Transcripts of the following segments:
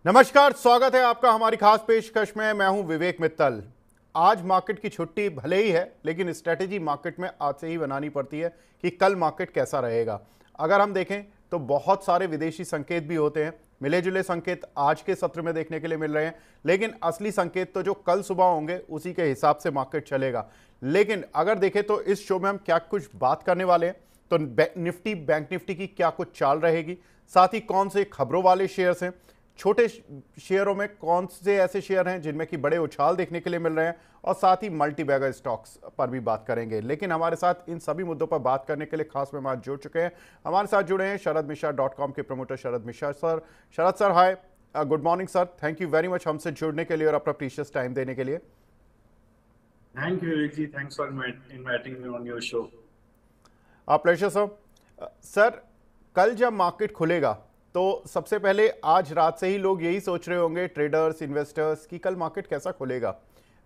नमस्कार, स्वागत है आपका हमारी खास पेशकश में। मैं हूं विवेक मित्तल। आज मार्केट की छुट्टी भले ही है, लेकिन स्ट्रेटेजी मार्केट में आज से ही बनानी पड़ती है कि कल मार्केट कैसा रहेगा। अगर हम देखें तो बहुत सारे विदेशी संकेत भी होते हैं, मिले जुले संकेत आज के सत्र में देखने के लिए मिल रहे हैं, लेकिन असली संकेत तो जो कल सुबह होंगे उसी के हिसाब से मार्केट चलेगा। लेकिन अगर देखें तो इस शो में हम क्या कुछ बात करने वाले हैं, तो निफ्टी, बैंक निफ्टी की क्या कुछ चाल रहेगी, साथ ही कौन से खबरों वाले शेयर्स हैं, छोटे शेयरों में कौन से ऐसे शेयर हैं जिनमें कि बड़े उछाल देखने के लिए मिल रहे हैं, और साथ ही मल्टी बैगर स्टॉक्स पर भी बात करेंगे। लेकिन हमारे साथ इन सभी मुद्दों पर बात करने के लिए खास मेहमान जुड़ चुके हैं। हमारे साथ जुड़े हैं शरद के promoter Sharad Mishra sir. Sharad sir, hi, good morning sir. Thank you very much हमसे जुड़ने के लिए और अपना प्रीशियस टाइम देने के लिए। Thank you, Vivek ji. Thanks for inviting me on your show. Pleasure sir. Sir, कल जब मार्केट खुलेगा तो सबसे पहले आज रात से ही लोग यही सोच रहे होंगे, ट्रेडर्स, इन्वेस्टर्स, कि कल मार्केट कैसा खुलेगा।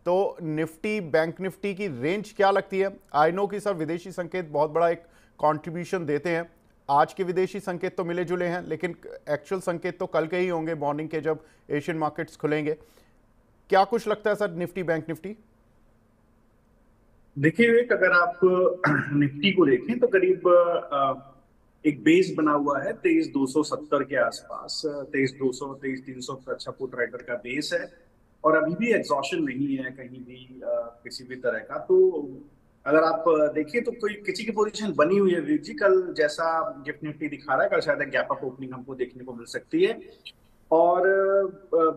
तो निफ्टी, बैंक निफ्टी की रेंज क्या लगती है? आई नो कि सर विदेशी संकेत बहुत बड़ा एक कंट्रीब्यूशन देते हैं। आज के विदेशी संकेत तो मिले जुले हैं, लेकिन एक्चुअल संकेत तो कल के ही होंगे, मॉर्निंग के जब एशियन मार्केट्स खुलेंगे। क्या कुछ लगता है सर निफ्टी, बैंक निफ्टी? देखिए विवेक, अगर आप निफ्टी को देखें तो करीब एक बेस बना हुआ है 23,270 के आसपास। 23,200, 23,300 का अच्छा पुट राइटर का बेस है और अभी भी एग्जॉशन नहीं है कहीं भी किसी भी तरह का। तो अगर आप देखिए तो कोई किसी की पोजीशन बनी हुई है विवेक जी। कल जैसा गिफ्ट निफ्टी दिखा रहा है, कल शायद गैप अप ओपनिंग हमको देखने को मिल सकती है और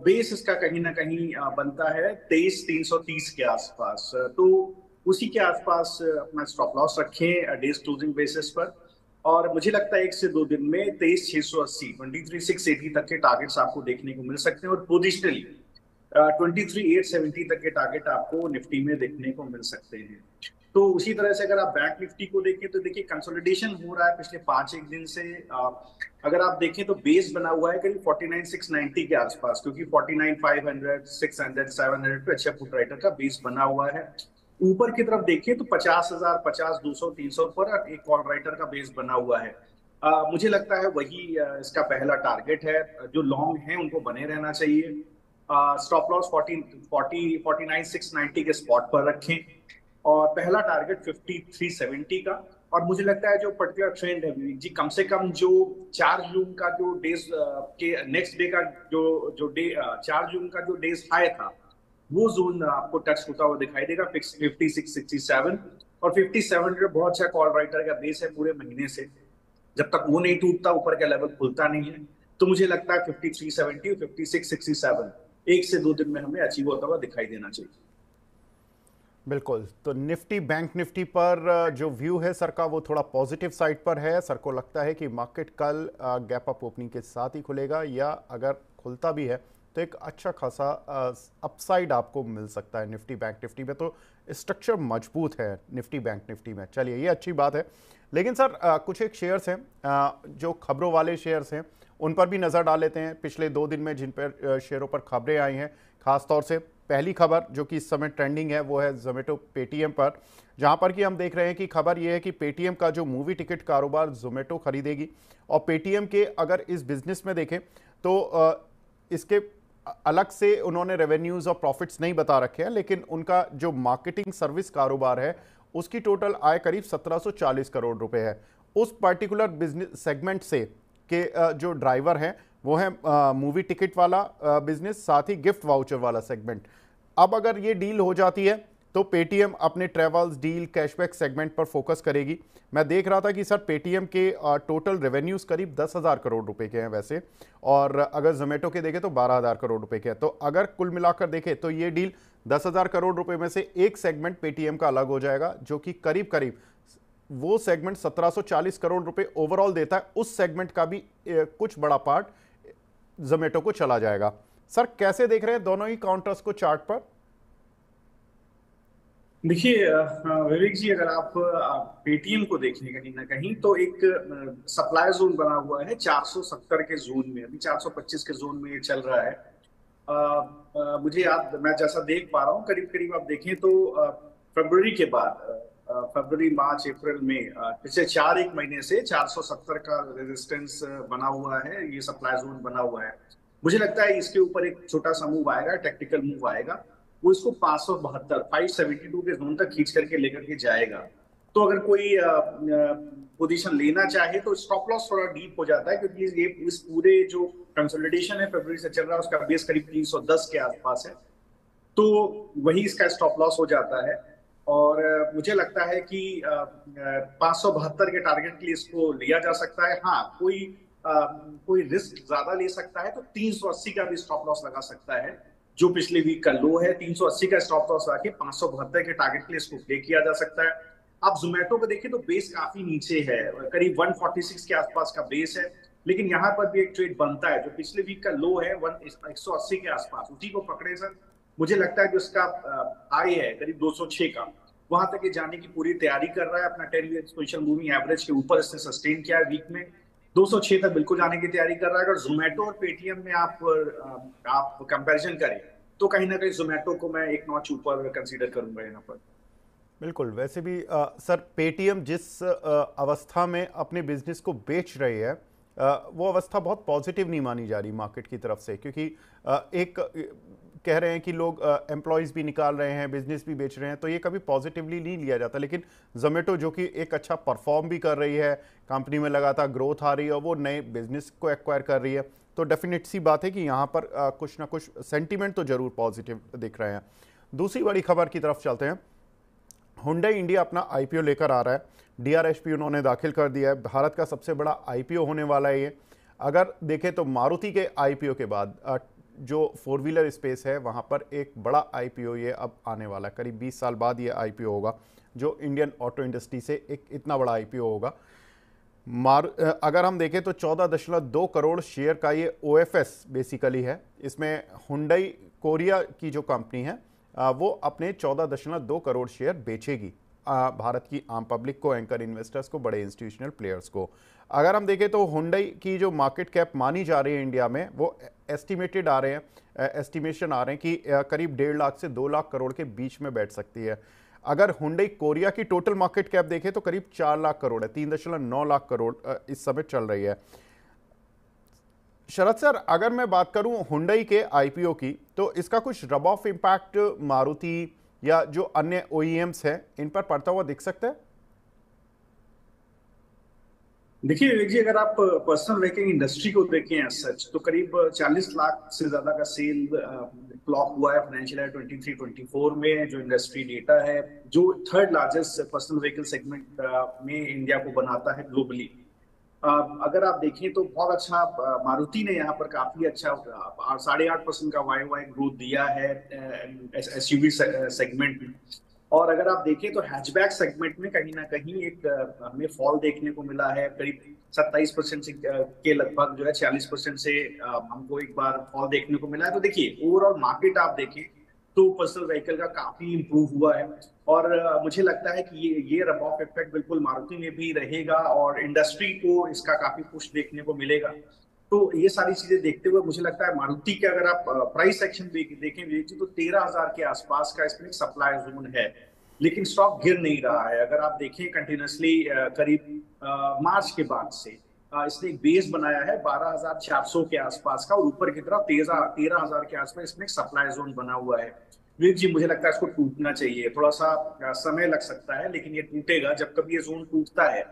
बेस इसका कहीं ना कहीं बनता है 23,330 के आसपास। तो उसी के आसपास अपना स्टॉप लॉस रखें डेज क्लोजिंग बेसिस पर। और मुझे लगता है 1 से 2 दिन में 23,680, 23,680 तक के टारगेट्स आपको देखने को मिल सकते हैं और पोजिशनली 23,870 तक के टारगेट आपको निफ्टी में देखने को मिल सकते हैं। तो उसी तरह से अगर आप बैंक निफ्टी को देखें तो देखिए कंसोलिडेशन हो रहा है पिछले 5 एक दिन से। अगर आप देखें तो बेस बना हुआ है करीब 49,690 के आसपास, क्योंकि 49,500, 600, 700 पे अच्छा पुट राइटर का बेस बना हुआ है। ऊपर की तरफ देखिए तो 50,000, 50, 200, 300 पर एक कॉल राइटर का बेस बना हुआ है। मुझे लगता है वही इसका पहला टारगेट है। जो लॉन्ग है उनको बने रहना चाहिए। स्टॉप लॉस 49,690 के स्पॉट पर रखें और पहला टारगेट 53,70 का। और मुझे लगता है जो पर्टिकुलर ट्रेंड है विवेक जी, कम से कम जो 4 जून का जो डेज के नेक्स्ट डे का जो डे 4 जून का जो डेज हाई था, वो जोन आपको टच होता हुआ दिखाई देगा 5667। और 57 बहुत अच्छा कॉल राइटर का बेस है पूरे महीने से। जब तक वो नहीं टूटता, ऊपर का लेवल खुलता नहीं है, तो मुझे लगता है 5370 और 5667 1 से 2 दिन में हमें अचीव होता हुआ दिखाई देना चाहिए। बिल्कुल। तो निफ्टी, बैंक निफ्टी पर जो व्यू है सर का, वो थोड़ा पॉजिटिव साइड पर है। सर को लगता है कि मार्केट कल गैप अप ओपनिंग के साथ ही खुलेगा, या अगर खुलता भी है तो एक अच्छा खासा अपसाइड आपको मिल सकता है निफ्टी, बैंक निफ्टी में। तो स्ट्रक्चर मजबूत है निफ्टी, बैंक निफ्टी में। चलिए, ये अच्छी बात है। लेकिन सर कुछ एक शेयर्स हैं जो खबरों वाले शेयर्स हैं, उन पर भी नज़र डाल लेते हैं। पिछले 2 दिन में जिन पर शेयरों पर खबरें आई हैं, खासतौर से पहली खबर जो कि इस समय ट्रेंडिंग है वो है जोमेटो पेटीएम पर, जहां पर कि हम देख रहे हैं कि खबर ये है कि पेटीएम का जो मूवी टिकट कारोबार जोमेटो खरीदेगी। और पेटीएम के अगर इस बिजनेस में देखें तो इसके अलग से उन्होंने रेवेन्यूज और प्रॉफिट्स नहीं बता रखे हैं, लेकिन उनका जो मार्केटिंग सर्विस कारोबार है उसकी टोटल आय करीब 1740 करोड़ रुपए है। उस पर्टिकुलर बिजनेस सेगमेंट से के जो ड्राइवर हैं वो है मूवी टिकट वाला बिजनेस, साथ ही गिफ्ट वाउचर वाला सेगमेंट। अब अगर ये डील हो जाती है तो पेटीएम अपने ट्रेवल्स, डील, कैशबैक सेगमेंट पर फोकस करेगी। मैं देख रहा था कि सर पेटीएम के टोटल रेवेन्यूज करीब 10,000 करोड़ रुपए के हैं वैसे, और अगर जोमेटो के देखें तो 12,000 करोड़ रुपए के हैं। तो अगर कुल मिलाकर देखें तो ये डील 10,000 करोड़ रुपए में से एक सेगमेंट पेटीएम का अलग हो जाएगा, जो कि करीब करीब वो सेगमेंट 1740 करोड़ रुपए ओवरऑल देता है। उस सेगमेंट का भी कुछ बड़ा पार्ट जोमेटो को चला जाएगा। सर कैसे देख रहे हैं दोनों ही काउंटर्स को चार्ट पर? देखिए विवेक जी, अगर आप पेटीएम को देखें कहीं ना कहीं तो एक सप्लाई जोन बना हुआ है 470 के जोन में। अभी 425 के जोन में ये चल रहा है। मुझे याद, मैं जैसा देख पा रहा हूँ, करीब करीब आप देखें तो फरवरी के बाद फरवरी, मार्च, अप्रैल में पिछले 4 एक महीने से 470 का रेजिस्टेंस बना हुआ है, ये सप्लाई जोन बना हुआ है। मुझे लगता है इसके ऊपर एक छोटा सा मूव आएगा, टेक्निकल मूव आएगा, वो इसको 572 572 के जोन तक खींच करके लेकर के जाएगा। तो अगर कोई पोजीशन लेना चाहे तो स्टॉप लॉस थोड़ा डीप हो जाता है, क्योंकि ये इस पूरे जो कंसोलिडेशन है फरवरी से चल रहा है उसका बेस करीब 310 के आसपास है, तो वही इसका स्टॉप लॉस हो जाता है। और मुझे लगता है कि 572 के टारगेट के लिए इसको लिया जा सकता है। हाँ, कोई रिस्क ज्यादा ले सकता है तो 380 का भी स्टॉप लॉस लगा सकता है, जो पिछले वीक का लो है। 380 का स्टॉप लॉस लगा के 572 के टारगेट के लिए इसको प्ले किया जा सकता है। आप जोमेटो को देखिए तो बेस काफी नीचे है, करीब 146 के आसपास का बेस है, लेकिन यहाँ पर भी एक ट्रेड बनता है। जो पिछले वीक का लो है 180 के आसपास, उसी को पकड़े सर। मुझे लगता है कि उसका हाई है करीब 206 का, वहां तक ये जाने की पूरी तैयारी कर रहा है। अपना 10 वीक पोजीशन मूविंग एवरेज के ऊपर इसने सस्टेन किया है वीक में, 206 तक बिल्कुल जाने की तैयारी कर रहा है। अगर जोमेटो और पेटीएम में आप कंपैरिजन करें तो कहीं ना कहीं जोमेटो को मैं एक नॉच ऊपर कंसीडर करूंगा यहाँ पर। बिल्कुल। वैसे भी सर पेटीएम जिस अवस्था में अपने बिजनेस को बेच रही है, वो अवस्था बहुत पॉजिटिव नहीं मानी जा रही मार्केट की तरफ से, क्योंकि एक कह रहे हैं कि लोग एम्प्लॉयज़ भी निकाल रहे हैं, बिजनेस भी बेच रहे हैं, तो ये कभी पॉजिटिवली नहीं लिया जाता। लेकिन जोमेटो जो कि एक अच्छा परफॉर्म भी कर रही है, कंपनी में लगातार ग्रोथ आ रही है और वो नए बिजनेस को एक्वायर कर रही है, तो डेफिनेट सी बात है कि यहाँ पर कुछ ना कुछ सेंटीमेंट तो जरूर पॉजिटिव दिख रहे हैं। दूसरी बड़ी खबर की तरफ चलते हैं। हुंडई इंडिया अपना आईपीओ लेकर आ रहा है, डीआरएसपी उन्होंने दाखिल कर दिया है। भारत का सबसे बड़ा आईपीओ होने वाला है ये। अगर देखें तो मारुति के आईपीओ के बाद जो 4 व्हीलर स्पेस है वहाँ पर एक बड़ा आईपीओ ये अब आने वाला है। करीब 20 साल बाद ये आईपीओ होगा जो इंडियन ऑटो इंडस्ट्री से एक इतना बड़ा आईपीओ होगा। अगर हम देखें तो 14.2 करोड़ शेयर का ये ओएफएस बेसिकली है। इसमें हुंडई कोरिया की जो कंपनी है वो अपने 14.2 करोड़ शेयर बेचेगी भारत की आम पब्लिक को, एंकर इन्वेस्टर्स को, बड़े इंस्टीट्यूशनल प्लेयर्स को। अगर हम देखें तो हुंडई की जो मार्केट कैप मानी जा रही है इंडिया में, वो एस्टिमेटेड आ रहे हैं, एस्टिमेशन आ रहे हैं कि करीब 1.5 लाख से 2 लाख करोड़ के बीच में बैठ सकती है। अगर हुंडई कोरिया की टोटल मार्केट कैप देखें तो करीब 4 लाख करोड़ है, 3.9 लाख करोड़ इस समय चल रही है। शरद सर, अगर मैं बात करूं हुंडई के आईपीओ की, तो इसका कुछ रब ऑफ इम्पैक्ट मारुति या जो अन्य ओईएम्स हैं इन पर पड़ता हुआ दिख सकता है? देखिए विवेक जी, अगर आप पर्सनल व्हीकल इंडस्ट्री को देखें सच, तो करीब 40 लाख से ज्यादा का सेल क्लॉक हुआ है फाइनेंशियल ईयर 23-24 में। जो इंडस्ट्री डेटा है, जो third largest personal vehicle segment में इंडिया को बनाता है ग्लोबली। अगर आप देखें तो बहुत अच्छा मारुति ने यहाँ पर काफी अच्छा 8.5% का वाई ग्रोथ दिया है एसयूवी सेगमेंट में। और अगर आप देखें तो हैचबैक सेगमेंट में कहीं ना कहीं एक हमें फॉल देखने को मिला है, करीब 27% से के लगभग जो है 40% से हमको एक बार फॉल देखने को मिला है। तो देखिए ओवरऑल मार्केट आप देखें तो पर्सनल व्हीकल का काफी इंप्रूव हुआ है, और मुझे लगता है कि ये रब ऑफ इफेक्ट बिल्कुल मारुति में भी रहेगा और इंडस्ट्री को इसका काफी पुश देखने को मिलेगा। तो ये सारी चीजें देखते हुए मुझे लगता है मारुति के अगर आप प्राइस सेक्शन देखें तो 13,000 के आसपास का इसमें सप्लाई जोन है, लेकिन स्टॉक गिर नहीं रहा है। अगर आप देखें कंटिन्यूसली करीब मार्च के बाद से इसने एक बेस बनाया है 12,400 के आसपास का, और ऊपर की तरफ 13,000 के आसपास इसमें सप्लाई जोन बना हुआ है। विवेक जी, मुझे लगता है इसको टूटना चाहिए, थोड़ा सा समय लग सकता है लेकिन ये टूटेगा। जब कभी ये जोन टूटता है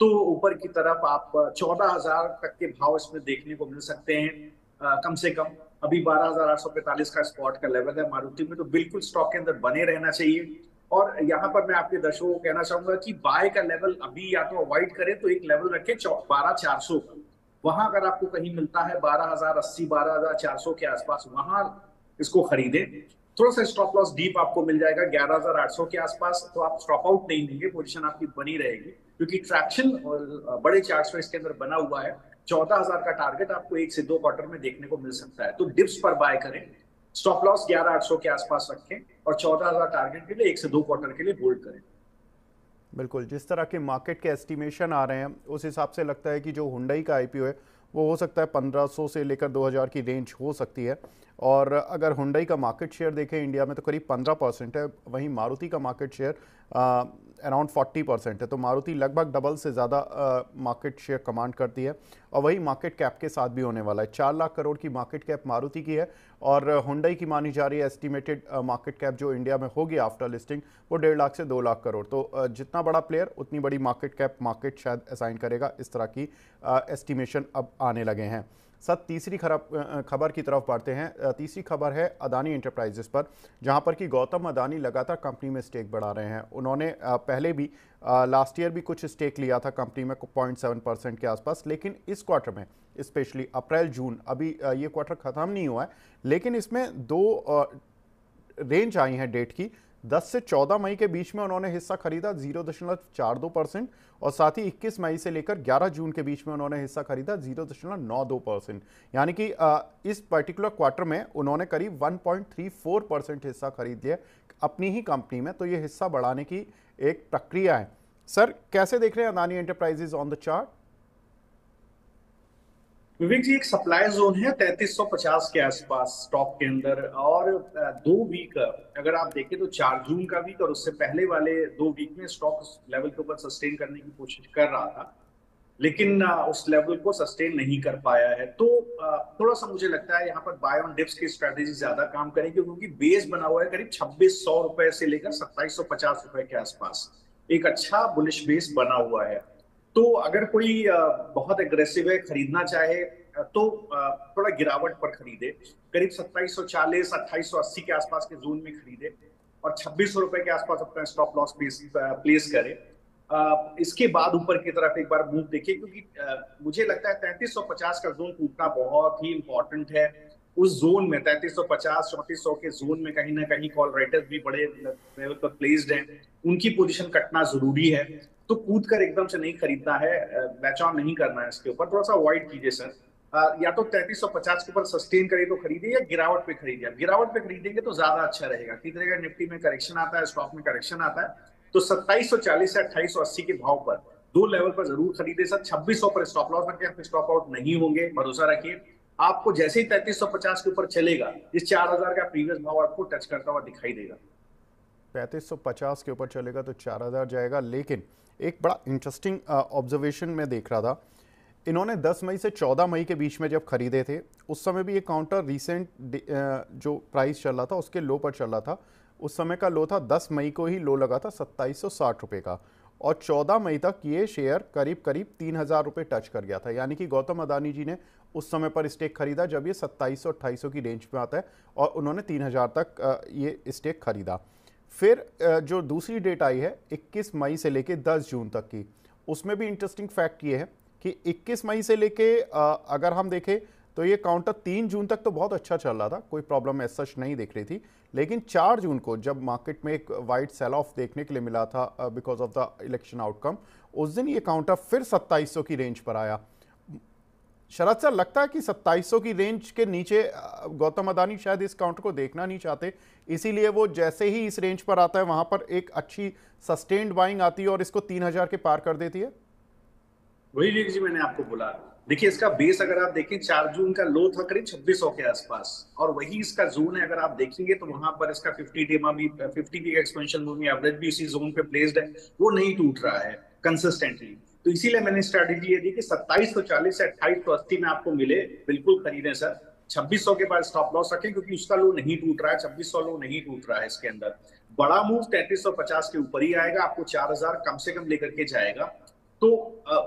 तो ऊपर की तरफ आप 14,000 तक के भाव इसमें देखने को मिल सकते हैं कम से कम। अभी 12,845 का स्पॉट का लेवल है मारुति में, तो बिल्कुल स्टॉक के अंदर बने रहना चाहिए। और यहाँ पर मैं आपके दर्शकों को कहना चाहूंगा कि बाय का लेवल अभी या तो अवॉइड करें तो एक लेवल रखें 12,400 का। वहां अगर आपको कहीं मिलता है 12,080 12,400 के आसपास, वहां इसको खरीदे। थोड़ा सा स्टॉप लॉस डीप आपको मिल जाएगा 11,800 के आसपास, तो आप स्टॉप आउट नहीं लेंगे, पोजीशन आपकी बनी रहेगी, क्योंकि ट्रैक्शन और बड़े चार्ट्स में इसके अंदर बना हुआ है। 14,000 का टारगेट आपको 1 से 2 क्वार्टर में देखने को मिल सकता है, तो डिप्स पर बाय करें, स्टॉप लॉस 11,800 के आसपास रखें और 14,000 टारगेट के लिए 1 से 2 क्वार्टर के लिए होल्ड करें। बिल्कुल, जिस तरह के मार्केट के एस्टिमेशन आ रहे हैं उस हिसाब से लगता है कि जो हुंडई का आईपीओ है वो हो सकता है 1500 से लेकर 2000 की रेंज हो सकती है। और अगर हुंडई का मार्केट शेयर देखें इंडिया में तो करीब 15% है, वहीं मारुति का मार्केट शेयर अराउंड 40% है। तो मारुति लगभग डबल से ज़्यादा मार्केट शेयर कमांड करती है और वही मार्केट कैप के साथ भी होने वाला है। 4 लाख करोड़ की मार्केट कैप मारुति की है और हुंडई की मानी जा रही है एस्टिमेटेड मार्केट कैप जो इंडिया में होगी आफ्टर लिस्टिंग वो 1.5 लाख से 2 लाख करोड़। तो जितना बड़ा प्लेयर उतनी बड़ी मार्केट कैप मार्केट शायद असाइन करेगा, इस तरह की एस्टिमेशन अब आने लगे हैं। सर तीसरी खबर की तरफ बढ़ते हैं। तीसरी खबर है अदानी एंटरप्राइजेस पर, जहां पर कि गौतम अदानी लगातार कंपनी में स्टेक बढ़ा रहे हैं। उन्होंने पहले भी लास्ट ईयर भी कुछ स्टेक लिया था कंपनी में 0.7% के आसपास, लेकिन इस क्वार्टर में स्पेशली अप्रैल जून, अभी ये क्वार्टर ख़त्म नहीं हुआ है, लेकिन इसमें दो रेंज आई हैं डेट की। 10 से 14 मई के बीच में उन्होंने हिस्सा खरीदा 0.42% और साथ ही 21 मई से लेकर 11 जून के बीच में उन्होंने हिस्सा खरीदा 0.92%। यानी कि इस पर्टिकुलर क्वार्टर में उन्होंने करीब 1.34% हिस्सा खरीद लिया अपनी ही कंपनी में। तो ये हिस्सा बढ़ाने की एक प्रक्रिया है। सर कैसे देख रहे हैं Adani enterprises on the chart? Vivek ji, एक सप्लाई जोन है 3350 के आसपास स्टॉक के अंदर, और 2 वीक अगर आप देखें तो 4 जून का वीक और उससे पहले वाले 2 वीक में स्टॉक उस लेवल के ऊपर सस्टेन करने की कोशिश कर रहा था, लेकिन उस लेवल को सस्टेन नहीं कर पाया है। तो थोड़ा सा मुझे लगता है यहाँ पर बाय ऑन डिप्स की स्ट्रेटेजी ज्यादा काम करेगी, क्योंकि बेस बना हुआ है करीब 2600 रुपए से लेकर 2750 रुपए के आसपास। एक अच्छा बुलिश बेस बना हुआ है। तो अगर कोई बहुत एग्रेसिव है, खरीदना चाहे तो थोड़ा गिरावट पर खरीदे, करीब 2740 2880 के आसपास के जोन में खरीदे और 2600 रुपए के आसपास अपना स्टॉप लॉस प्लेस करे। इसके बाद ऊपर की तरफ एक बार मूव देखिए, क्योंकि मुझे लगता है 3350 का जोन टूटना बहुत ही इंपॉर्टेंट है। उस जोन में 3350 3400 के जोन में कहीं ना कहीं कॉल राइटर्स भी बड़े लेवल पर प्लेस्ड हैं, उनकी पोजीशन कटना जरूरी है। तो कूद कर एकदम से नहीं खरीदना है, बैच ऑन नहीं करना है, इसके ऊपर थोड़ा सा अवॉइड कीजिए सर। या तो 3350 के ऊपर सस्टेन करिए तो खरीदिए, या गिरावट पे खरीदिए। गिरावट पे खरीदेंगे तो ज्यादा अच्छा रहेगा। किस तरह का निफ्टी में करेक्शन आता है, स्टॉक में करेक्शन आता है, तो 2740 से 2880 के भाव पर 2 लेवल पर जरूर खरीदे सर। 2600 पर स्टॉप लॉस रखें, स्टॉप आउट नहीं होंगे, भरोसा रखिए। आपको जैसे ही 3350 के ऊपर चलेगा, इस 4000 का प्रीवियस भाव आपको टच करता हुआ दिखाई देगा। 3550 के ऊपर चलेगा तो 4000 जाएगा। लेकिन एक बड़ा इंटरेस्टिंग ऑब्जर्वेशन में देख रहा था, इन्होंने 10 मई से 14 मई के बीच में जब खरीदे थे, उस समय भी ये काउंटर रीसेंट जो प्राइस चल रहा था उसके लो पर चल रहा था। उस समय का लो था 10 मई को ही लो लगा था 2760 रुपये का, और 14 मई तक ये शेयर करीब करीब 3000 रुपये टच कर गया था। यानी कि गौतम अदानी जी ने उस समय पर स्टेक खरीदा जब ये 2700-2800 की रेंज में आता है, और उन्होंने 3000 तक ये स्टेक खरीदा। फिर जो दूसरी डेट आई है 21 मई से लेके 10 जून तक की, उसमें भी इंटरेस्टिंग फैक्ट ये है कि 21 मई से लेके अगर हम देखें तो ये काउंटर 3 जून तक तो बहुत अच्छा चल रहा था, कोई प्रॉब्लम ऐसा सच नहीं दिख रही थी। लेकिन 4 जून को जब मार्केट में एक वाइड सेल ऑफ देखने के लिए मिला था because of the election outcome, उस दिन ये काउंटर फिर 2700 की रेंज पर आया। शरद सर, लगता है कि 2700 की रेंज के नीचे गौतम अदानी शायद इस काउंटर को देखना नहीं चाहते, इसीलिए वो जैसे ही इस रेंज पर आता है वहां पर एक अच्छी सस्टेन्ड बाइंग आती है और इसको 3000 के पार कर देती है। वही जी मैंने आपको बोला, देखिए इसका बेस अगर आप देखें 4 जून का लो था करीब 2600 के आसपास, और वही इसका जोन है। अगर आप देखेंगे तो वहां पर इसका 50 डे भी 50 वीक एक्सपेंशन मूविंग एवरेज भी इसी जोन पे प्लेस्ड है, वो नहीं टूट रहा है कंसिस्टेंटली। तो इसीलिए मैंने स्ट्रेटेजी ये दी कि 2740 से 2880 में आपको मिले, बिल्कुल खरीदें सर। 2600 के बाद स्टॉप लॉस रखें, क्योंकि उसका लो नहीं टूट रहा है, 2600 लो नहीं टूट रहा है। इसके अंदर बड़ा मूव 3350 के ऊपर ही आएगा, आपको 4000 कम से कम लेकर के जाएगा। तो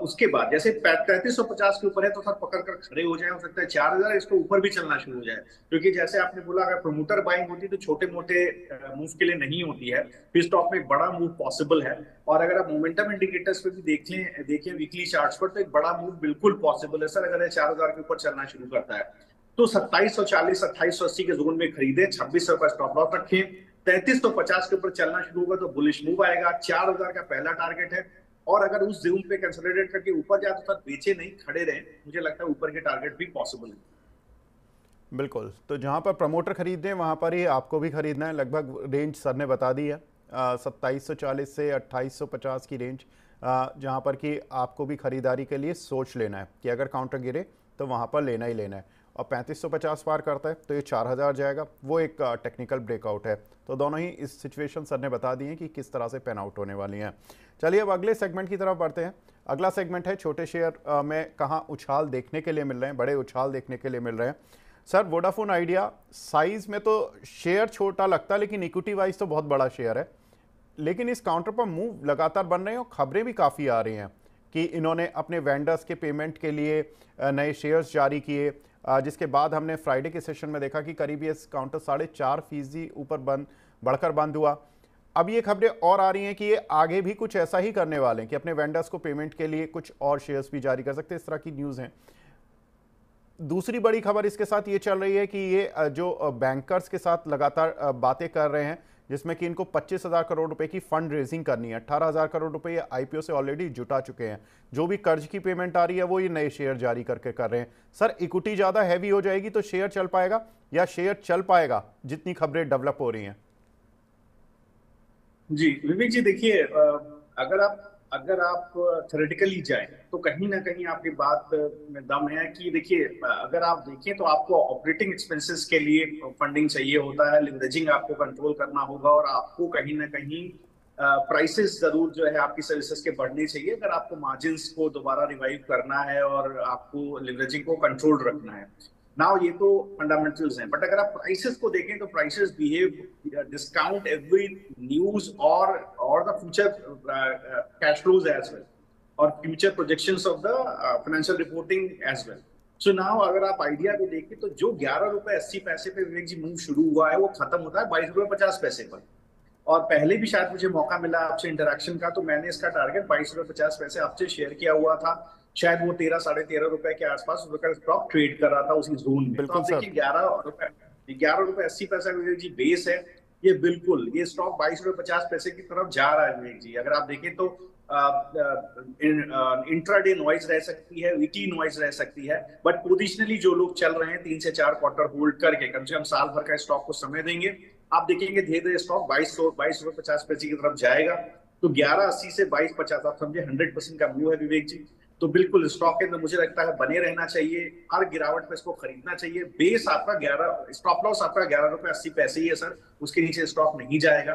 उसके बाद जैसे 3350 के ऊपर है तो सर पकड़ कर खड़े हो जाए, हो सकता है 4000 इसको ऊपर भी चलना शुरू हो जाए, क्योंकि जैसे आपने बोला अगर प्रमोटर बाइंग होती तो छोटे मोटे मूव के लिए नहीं होती है, फिर स्टॉक में एक बड़ा मूव पॉसिबल है। और अगर आप मोमेंटम इंडिकेटर्स पे भी देखें वीकली चार्ट्स पर, तो एक बड़ा मूव बिल्कुल पॉसिबल है सर, अगर ये 4000 के ऊपर चलना शुरू करता है। तो 2740 2880 के जोन में खरीदे, 2600 का स्टॉप लॉस रखें। 3350 के ऊपर चलना शुरू होगा तो बुलिश मूव आएगा, 4000 का पहला टारगेट है। और अगर उस जोन पे कंसोलिडेट करके ऊपर जाए तो सर बेचे नहीं, खड़े रहे, मुझे लगता है ऊपर के टारगेट भी पॉसिबल है। बिल्कुल, तो जहां पर प्रमोटर खरीदने वहां पर ही आपको भी खरीदना है। लगभग रेंज सर ने बता दी है 2740 से 2850 की रेंज, जहां पर कि आपको भी खरीदारी के लिए सोच लेना है कि अगर काउंटर गिरे तो वहां पर लेना ही लेना है। और 3550 पार करता है तो ये 4000 जाएगा, वो एक टेक्निकल ब्रेकआउट है। तो दोनों ही इस सिचुएशन सर ने बता दी हैं कि किस तरह से पेन आउट होने वाली हैं। चलिए अब अगले सेगमेंट की तरफ बढ़ते हैं। अगला सेगमेंट है छोटे शेयर में कहाँ उछाल देखने के लिए मिल रहे हैं, बड़े उछाल देखने के लिए मिल रहे हैं। सर वोडाफोन आइडिया साइज में तो शेयर छोटा लगता है, लेकिन इक्विटी वाइज तो बहुत बड़ा शेयर है। लेकिन इस काउंटर पर मूव लगातार बन रहे हैं और खबरें भी काफ़ी आ रही हैं कि इन्होंने अपने वेंडर्स के पेमेंट के लिए नए शेयर्स जारी किए, जिसके बाद हमने फ्राइडे के सेशन में देखा कि करीब ये काउंटर 4.5% ऊपर बढ़कर बंद हुआ। अब ये खबरें और आ रही हैं कि ये आगे भी कुछ ऐसा ही करने वाले हैं कि अपने वेंडर्स को पेमेंट के लिए कुछ और शेयर्स भी जारी कर सकते हैं। इस तरह की न्यूज़ हैं। दूसरी बड़ी खबर इसके साथ ये चल रही है कि ये जो बैंकर्स के साथ लगातार बातें कर रहे हैं, जिसमें कि इनको 25,000 करोड़ रुपए की फंड रेजिंग करनी है। 18,000 करोड़ रुपए ये आईपीओ से ऑलरेडी जुटा चुके हैं। जो भी कर्ज की पेमेंट आ रही है वो ये नए शेयर जारी करके कर रहे हैं। सर इक्विटी ज़्यादा हैवी हो जाएगी तो शेयर चल पाएगा, या शेयर चल पाएगा जितनी खबरें डेवलप हो रही हैं? जी विवेक जी, देखिए अगर आप थ्योरेटिकली जाएं तो कहीं ना कहीं आपकी बात में दम है कि देखिए, अगर आप देखें तो आपको ऑपरेटिंग एक्सपेंसेस के लिए फंडिंग चाहिए होता है, लिवरेजिंग आपको कंट्रोल करना होगा, और आपको कहीं ना कहीं प्राइसेस जरूर जो है आपकी सर्विसेज के बढ़ने चाहिए अगर आपको मार्जिन्स को दोबारा रिवाइव करना है और आपको लिवरेजिंग को कंट्रोल रखना है। नाउ ये तो फंडामेंटल्स हैं, बट अगर आप प्राइसेस को देखें तो prices behave discount every news और the future cash flows as well, और future projections of the financial reporting as well. So now अगर आप आइडिया को देखें तो जो 11 रुपए 80 पैसे पे विवेक जी मूव शुरू हुआ है वो खत्म होता है 22 रुपए 50 पैसे पर। और पहले भी शायद मुझे मौका मिला आपसे इंटरेक्शन का, तो मैंने इसका टारगेट 22 रुपए 50 पैसे आपसे शेयर किया हुआ था। शायद वो 13 साढ़े 13 रुपए के आसपास का स्टॉक ट्रेड कर रहा था उसी जोन में। तो बिल्कुल आप सर। देखिए 11 रुपए 80 पैसा विवेक जी बेस है। ये बिल्कुल ये स्टॉक 22 रुपए 50 पैसे की तरफ जा रहा है विवेक जी। अगर आप देखें तो इंट्राडे नॉइज रह सकती है, वीटी नॉइज रह सकती है, बट पोजिशनली जो लोग चल रहे हैं 3 से 4 क्वार्टर होल्ड करके कम से कम साल भर का स्टॉक को समय देंगे, आप देखेंगे धीरे धीरे स्टॉक 22 रुपए 50 पैसे की तरफ जाएगा। तो 11.80 से 22.50 आप समझे 100% का मूव है विवेक जी। तो बिल्कुल स्टॉक के अंदर मुझे लगता है बने रहना चाहिए, हर गिरावट पे इसको खरीदना चाहिए। बेस आपका 11, स्टॉप लॉस आपका 11 रुपए 80 पैसे ही है सर, उसके नीचे स्टॉक नहीं जाएगा।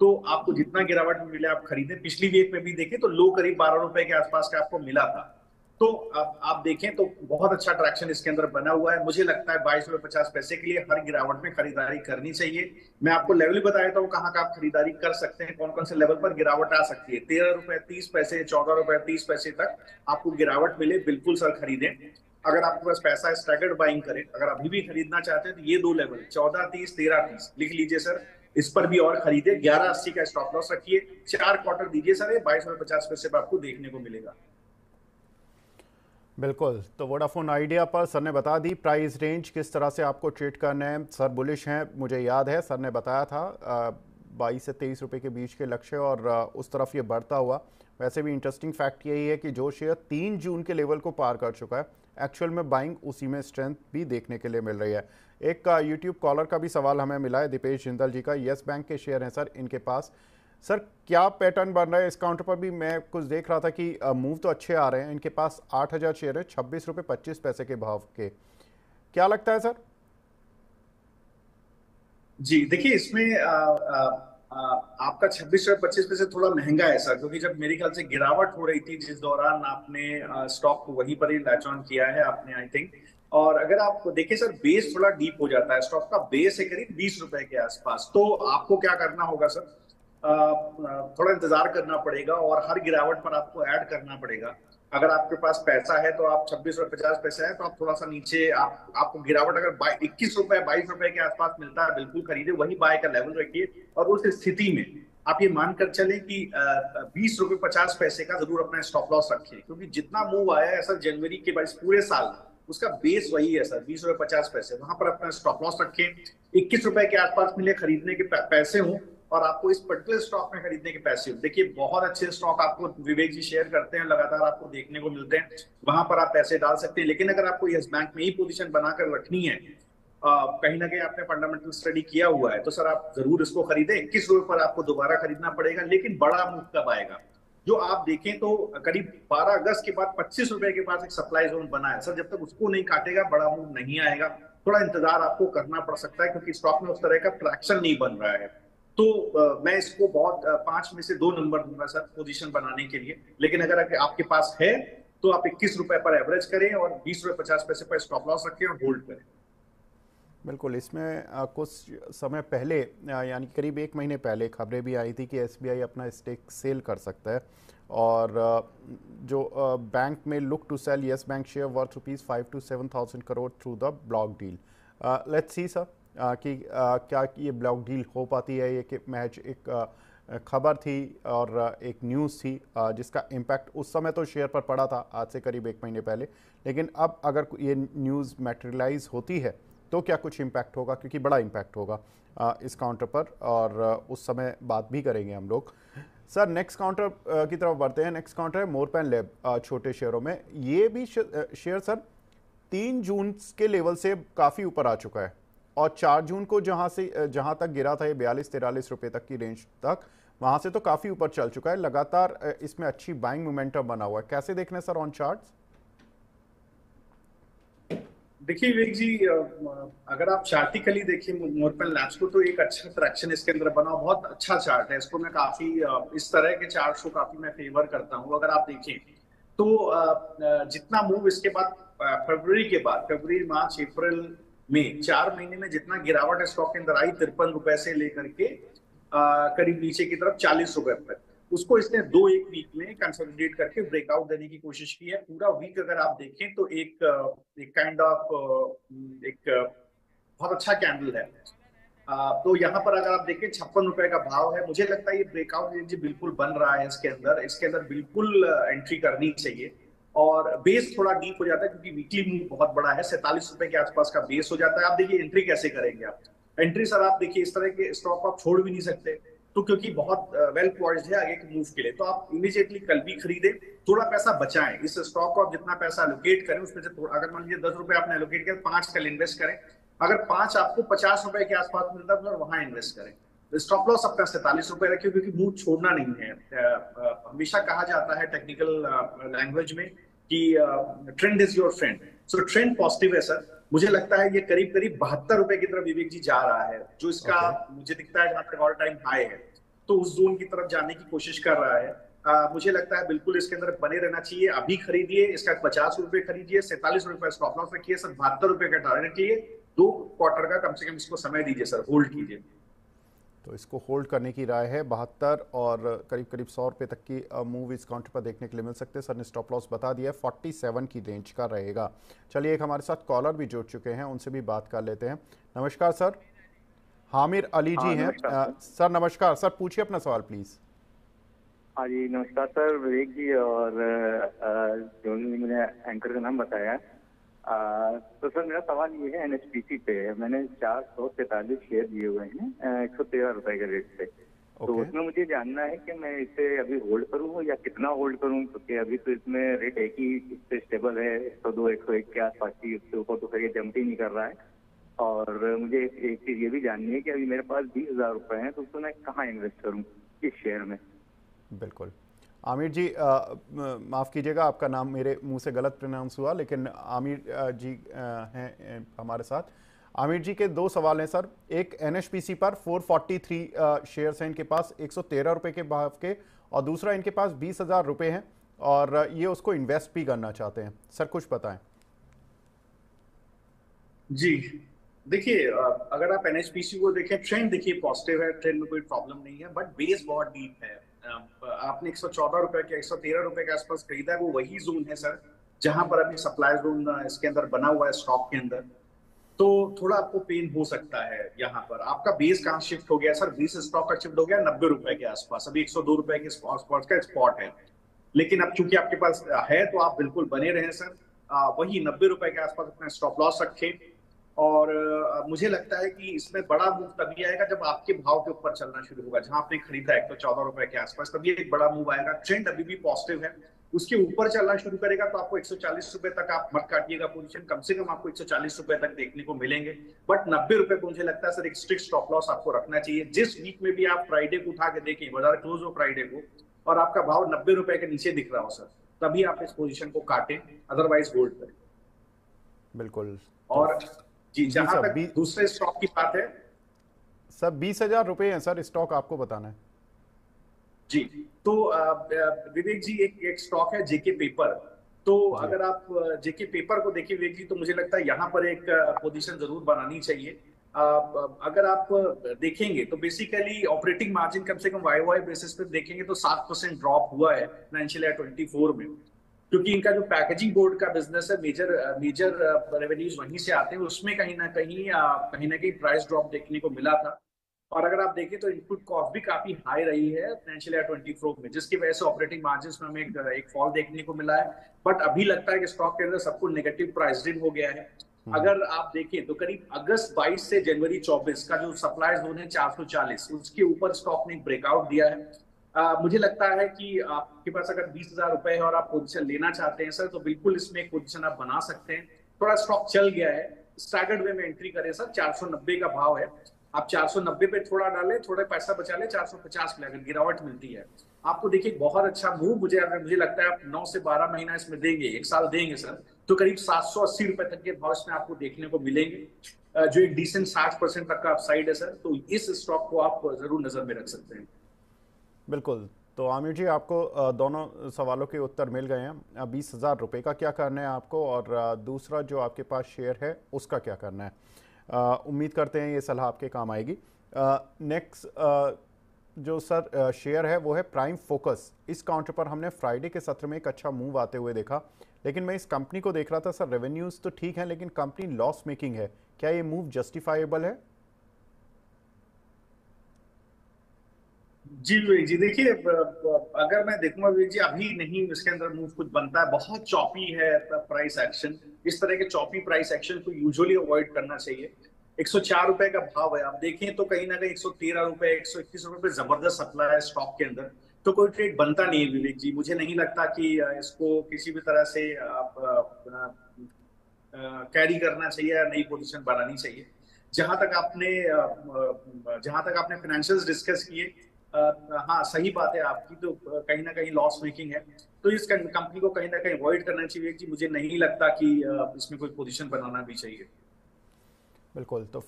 तो आपको जितना गिरावट में मिले आप खरीदें। पिछली वीक में भी देखें तो लो करीब 12 रुपए के आसपास का आपको मिला था। तो अब आप देखें तो बहुत अच्छा ट्रैक्शन इसके अंदर बना हुआ है। मुझे लगता है 22 रुपए 50 पैसे के लिए हर गिरावट में खरीदारी करनी चाहिए। मैं आपको लेवल बता देता हूँ कहाँ का आप खरीदारी कर सकते हैं, कौन कौन से लेवल पर गिरावट आ सकती है। 13 रुपए 30 पैसे 14 रुपए 30 पैसे तक आपको गिरावट मिले, बिल्कुल सर खरीदें। अगर आपके पास पैसा है स्टैगर्ड बाइंग करें। अगर अभी भी खरीदना चाहते हैं तो ये दो लेवल 14.30 13.30 लिख लीजिए सर, इस पर भी और खरीदे। 11.80 का स्टॉप लॉस रखिए, 4 क्वार्टर दीजिए सर, ये 22 रुपए 50 पैसे पर आपको देखने को मिलेगा। बिल्कुल। तो वोडाफोन आइडिया पर सर ने बता दी प्राइस रेंज किस तरह से आपको ट्रेड करना है। सर बुलिश हैं, मुझे याद है सर ने बताया था 22 से 23 रुपए के बीच के लक्ष्य, और उस तरफ ये बढ़ता हुआ। वैसे भी इंटरेस्टिंग फैक्ट यही है कि जो शेयर 3 जून के लेवल को पार कर चुका है, एक्चुअल में बाइंग उसी में स्ट्रेंथ भी देखने के लिए मिल रही है। एक यूट्यूब कॉलर का भी सवाल हमें मिला है, दीपेश जिंदल जी का। येस बैंक के शेयर हैं सर इनके पास, सर क्या पैटर्न बन रहा है? इस काउंटर पर भी मैं कुछ देख रहा था कि मूव तो अच्छे आ रहे हैं। इनके पास 8,000 शेयर है 26 रुपए 25 पैसे के भाव के। क्या लगता है सर? जी देखिए, इसमें आपका 26 रुपए 25 पैसे थोड़ा महंगा है सर, क्योंकि जब मेरे ख्याल से गिरावट हो रही थी जिस दौरान आपने स्टॉक को वहीं पर ही लैच ऑन किया है आपने, आई थिंक। और अगर आप देखिए सर, बेस थोड़ा डीप हो जाता है, स्टॉक का बेस है करीब 20 रुपए के आसपास। तो आपको क्या करना होगा सर, थोड़ा इंतजार करना पड़ेगा और हर गिरावट पर आपको ऐड करना पड़ेगा। अगर आपके पास पैसा है तो आप 26 रुपए 50 पैसे है तो आप थोड़ा सा नीचे आपको गिरावट अगर 21 रुपए 22 रुपए के आसपास मिलता है, बिल्कुल खरीदे, वही बाय का लेवल रखिए। और उस स्थिति में आप ये मानकर चलें कि 20 रुपए 50 पैसे का जरूर अपना स्टॉप लॉस रखिए, क्योंकि जितना मूव आया है सर जनवरी के बाद पूरे साल, उसका बेस वही है सर 20 रुपए 50 पैसे। वहां पर अपना स्टॉप लॉस रखें। 21 रुपए के आसपास मिले खरीदने के पैसे हों और आपको इस पर्टिकुलर स्टॉक में खरीदने के पैसे। देखिए बहुत अच्छे स्टॉक आपको विवेक जी शेयर करते हैं, लगातार आपको देखने को मिलते हैं, वहां पर आप पैसे डाल सकते हैं। लेकिन अगर आपको यस बैंक में ही पोजीशन बनाकर रखनी है, कहीं ना कहीं आपने फंडामेंटल स्टडी किया हुआ है, तो सर आप जरूर इसको खरीदें। 21 रुपए पर आपको दोबारा खरीदना पड़ेगा, लेकिन बड़ा मूव कब आएगा? जो आप देखें तो करीब 12 अगस्त के बाद 25 रुपए के पास एक सप्लाई जोन बना है सर, जब तक उसको नहीं काटेगा बड़ा मूव नहीं आएगा। थोड़ा इंतजार आपको करना पड़ सकता है, क्योंकि स्टॉक में उस तरह का ट्रैक्शन नहीं बन रहा है। तो मैं इसको बहुत 5 में से 2 नंबर दूंगा सर पोजीशन बनाने के लिए। लेकिन अगर आपके पास है तो आप 21 रुपए पर एवरेज करें और 20 रुपए 50 पैसे पर स्टॉप लॉस रखें और होल्ड करें। बिल्कुल। इसमें कुछ समय पहले यानी करीब 1 महीने पहले खबरें भी आई थी कि एसबीआई अपना स्टेक सेल कर सकता है, और जो बैंक में look to sell Yes Bank share worth ₹5 to 7,000 crore through the block deal. Let's see sir कि क्या ये ब्लॉक डील हो पाती है। ये कि महज एक खबर थी और एक न्यूज़ थी जिसका इम्पैक्ट उस समय तो शेयर पर पड़ा था, आज से करीब 1 महीने पहले। लेकिन अब अगर ये न्यूज़ मैटेरियलाइज होती है तो क्या कुछ इम्पैक्ट होगा, क्योंकि बड़ा इम्पैक्ट होगा इस काउंटर पर, और उस समय बात भी करेंगे हम लोग। सर नेक्स्ट काउंटर की तरफ बढ़ते हैं। नेक्स्ट काउंटर है मोरपैन लैब, छोटे शेयरों में। ये भी शेयर सर 3 जून के लेवल से काफ़ी ऊपर आ चुका है, और 4 जून को जहाँ तक गिरा था ये 42-43 रुपये तक की रेंज तक, वहाँ से तो काफ़ी ऊपर चल चुका है। लगातार इसमें अच्छी बाइंग मोमेंटम बना हुआ है। कैसे देखना है सर ऑन चार्ट्स? देखिए विवेक जी, अगर आप चार्टिकली देखिए मोरपन लैब्स को तो एक अच्छा ट्रैक्शन इसके अंदर बना, बहुत अच्छा चार्ट है। इसको मैं काफी इस तरह के चार्ट को काफी मैं फेवर करता हूँ। अगर आप देखें तो जितना मूव इसके बाद फरवरी के बाद, फरवरी मार्च अप्रैल में 4 महीने में जितना गिरावट स्टॉक के अंदर आई 53 रुपए से लेकर के करीब नीचे की तरफ 40 रुपए तक, उसको इसने 2 एक वीक में कंसोलिडेट करके ब्रेकआउट देने की कोशिश की है। पूरा वीक अगर आप देखें तो एक काइंड ऑफ एक बहुत अच्छा कैंडल है। तो यहाँ पर अगर आप देखें 56 रुपए का भाव है। मुझे लगता है ये ब्रेकआउट रेंज बिल्कुल बन रहा है इसके अंदर बिल्कुल एंट्री करनी चाहिए। और बेस थोड़ा डीप हो जाता है क्योंकि वीकली मूव बहुत बड़ा है, 47 रुपए के आसपास का बेस हो जाता है। आप देखिए एंट्री कैसे करेंगे आप। एंट्री सर आप देखिए इस तरह के स्टॉक आप छोड़ भी नहीं सकते, तो क्योंकि बहुत वेल पॉइज्ड है आगे के मूव के लिए, तो आप इमीडिएटली कल भी खरीदें, थोड़ा पैसा बचाएं। इस स्टॉक को आप जितना पैसा एलोकेट करें उसमें से अगर मान लीजिए 10 रुपए आपने एलोकेट किया, 5 कल इन्वेस्ट करें। अगर 5 आपको 50 रुपए के आसपास मिलता है तो वहां इन्वेस्ट करें। स्टॉप लॉस अपना 47 रुपए रखिए, क्योंकि मूव छोड़ना नहीं है। हमेशा कहा जाता है टेक्निकल लैंग्वेज में कि trend is your friend. So trend positive है सर। मुझे लगता है ये करीब करीब 72 रुपए की तरफ विवेक जी जा रहा है, जो इसका मुझे दिखता है जहां तक ऑल टाइम हाई है, तो उस जोन की तरफ जाने की कोशिश कर रहा है। मुझे लगता है बिल्कुल इसके अंदर बने रहना चाहिए। अभी खरीदिए, इसका 50 रुपए खरीदिए, 47 रुपए स्टॉप लॉस रखिए सर, 72 रुपए का टारगेट लिए। 2 क्वार्टर का कम से कम इसको समय दीजिए सर, होल्ड कीजिए। तो इसको होल्ड करने की राय है। 72 और करीब करीब 100 रुपये तक की मूव इस काउंटर पर देखने के लिए मिल सकते हैं। सर ने स्टॉप लॉस बता दिया है, 47 की रेंज का रहेगा। चलिए, एक हमारे साथ कॉलर भी जुड़ चुके हैं, उनसे भी बात कर लेते हैं। नमस्कार सर, हामिर अली जी हैं। सर नमस्कार। सर पूछिए अपना सवाल प्लीज़। हाँ जी नमस्कार सर, विवेक जी और जो मैंने एंकर का नाम बताया। तो सर मेरा सवाल ये है, एनएचपीसी पे मैंने 443 शेयर दिए हुए हैं 113 रुपए के रेट पे। तो उसमें मुझे जानना है कि मैं इसे अभी होल्ड करूँ या कितना होल्ड करूँ, क्योंकि अभी तो इसमें रेट एक ही इस पे स्टेबल है, 102 101 के आसपास की। उसके ऊपर तो फिर ये जंप ही नहीं कर रहा है। और मुझे एक चीज ये भी जाननी है कि अभी मेरे पास 20,000 रुपए हैं, तो उसको मैं कहाँ इन्वेस्ट करूँ इस शेयर में। बिल्कुल। आमिर जी, माफ़ कीजिएगा आपका नाम मेरे मुंह से गलत प्रोनाउंस हुआ, लेकिन आमिर जी हैं हमारे साथ। आमिर जी के 2 सवाल हैं सर। एक एनएचपीसी पर 443 शेयर्स हैं इनके पास 113 रुपये के भाव के, और दूसरा इनके पास 20,000 रुपये हैं और ये उसको इन्वेस्ट भी करना चाहते हैं। सर कुछ बताएं। जी देखिए, अगर आप एनएचपीसी को देखें, ट्रेंड देखिए पॉजिटिव है, ट्रेंड में कोई प्रॉब्लम नहीं है, बट बेस बहुत डीप है। आपने 114 रुपए के 113 रुपए के आसपास खरीदा है, वो वही जोन है सर जहां पर अभी सप्लाई जोन इसके अंदर बना हुआ है स्टॉक के अंदर। तो थोड़ा आपको पेन हो सकता है यहाँ पर। आपका बेस कहाँ शिफ्ट हो गया सर? बेस स्टॉक का शिफ्ट हो गया 90 रुपए के आसपास। अभी 102 रुपए के स्पॉट का स्पॉट है, लेकिन अब चूंकि आपके पास है तो आप बिल्कुल बने रहे सर। वही 90 रुपए के आसपास अपना स्टॉप लॉस रखें। और मुझे लगता है कि इसमें बड़ा मूव तभी आएगा जब आपके भाव के ऊपर चलना शुरू होगा। जहां आपने खरीदा है तो 14 रुपए के आसपास, तभी एक बड़ा मूव आएगा। ट्रेंड अभी भी पॉजिटिव है, उसके ऊपर चलना शुरू करेगा तो आपको 140 रुपए तक आप मत काटिएगा पोजीशन, कम से कम आपको 140 रुपए तक देखने को मिलेंगे। बट 90 रुपए को मुझे लगता है सर एक स्ट्रिक्ट स्टॉप लॉस आपको रखना चाहिए। जिस वीक में भी आप फ्राइडे को उठा के देखें, बाजार क्लोज हो फ्राइडे को, और आपका भाव 90 रुपए के नीचे दिख रहा हो सर, तभी आप इस पोजीशन को काटें, अदरवाइज होल्ड करें। बिल्कुल। और जी, जहां तक दूसरे स्टॉक की बात है, सर 20,000 रुपये हैं सर, स्टॉक आपको बताना है। जी, तो विवेक जी एक स्टॉक है जेके पेपर। तो जी। अगर आप जेके पेपर को देखिए विवेक जी, तो मुझे लगता है यहाँ पर एक पोजीशन जरूर बनानी चाहिए। अगर आप देखेंगे तो बेसिकली ऑपरेटिंग मार्जिन कम से कम वाई वाई बेसिस पे देखेंगे तो 7% ड्रॉप हुआ है फाइनेंशियल ईयर 24 में, क्योंकि इनका जो पैकेजिंग बोर्ड का बिजनेस है, मेजर मेजर रेवेन्यूज वहीं से आते हैं, उसमें कहीं ना कहीं प्राइस ड्रॉप देखने को मिला था। और अगर आप देखें तो इनपुट कॉस्ट भी काफी हाई रही है फाइनेंशियल ईयर 24 में, जिसकी वजह से ऑपरेटिंग मार्जिन में हमें एक फॉल देखने को मिला है। बट अभी लगता है कि स्टॉक के अंदर सब कुछ नेगेटिव प्राइस्ड इन हो गया है। अगर आप देखें तो करीब अगस्त 22 से जनवरी 24 का जो सप्लाई जोन है 440, उसके ऊपर स्टॉक ने एक ब्रेकआउट दिया है। मुझे लगता है कि आपके पास अगर 20,000 रुपए है और आप पोजीशन लेना चाहते हैं सर, तो बिल्कुल इसमें एक पोजीशन आप बना सकते हैं। थोड़ा स्टॉक चल गया है, स्टैगर्ड वे में एंट्री करें सर। 490 का भाव है, आप 490 पे थोड़ा डालें, थोड़ा पैसा बचा ले 450 पे, अगर गिरावट मिलती है आपको देखिए बहुत अच्छा मूव। मुझे लगता है आप 9 से 12 महीना इसमें देंगे, एक साल देंगे सर, तो करीब 780 रुपए तक के भाव इसमें आपको देखने को मिलेंगे, जो एक डिसेंट 60% तक का अपसाइड है सर। तो इस स्टॉक को आप जरूर नजर में रख सकते हैं। बिल्कुल। तो आमिर जी, आपको दोनों सवालों के उत्तर मिल गए हैं। 20,000 रुपये का क्या करना है आपको, और दूसरा जो आपके पास शेयर है उसका क्या करना है। उम्मीद करते हैं ये सलाह आपके काम आएगी। नेक्स्ट जो सर शेयर है वो है प्राइम फोकस। इस काउंटर पर हमने फ्राइडे के सत्र में एक अच्छा मूव आते हुए देखा, लेकिन मैं इस कंपनी को देख रहा था सर, रेवेन्यूज़ तो ठीक है लेकिन कंपनी लॉस मेकिंग है। क्या ये मूव जस्टिफाइबल है? जी विवेक जी, देखिए अगर मैं देखूंगा विवेक जी, अभी नहीं इसके अंदर मूव कुछ बनता है, बहुत चॉपी है प्राइस एक्शन। इस तरह के चॉपी प्राइस एक्शन को यूजुअली अवॉइड करना चाहिए। 104 रुपए का भाव है, आप देखें तो कहीं ना कहीं 113 रुपए 121 रुपए पे जबरदस्त सप्लाई है स्टॉक के अंदर, तो कोई ट्रेड बनता नहीं है विवेक जी। मुझे नहीं लगता कि इसको किसी भी तरह से कैरी करना चाहिए या नई पोजीशन बनानी चाहिए। जहां तक आपने फाइनेंशियल्स डिस्कस किए, हाँ सही बात है आपकी, तो कहीं ना कहीं लॉस मेकिंग है, तो इस कंपनी को कहीं ना कहीं अवॉइड करना चाहिए जी। मुझे नहीं लगता कि इसमें कोई पोजीशन बनाना भी चाहिए। बिल्कुल। तो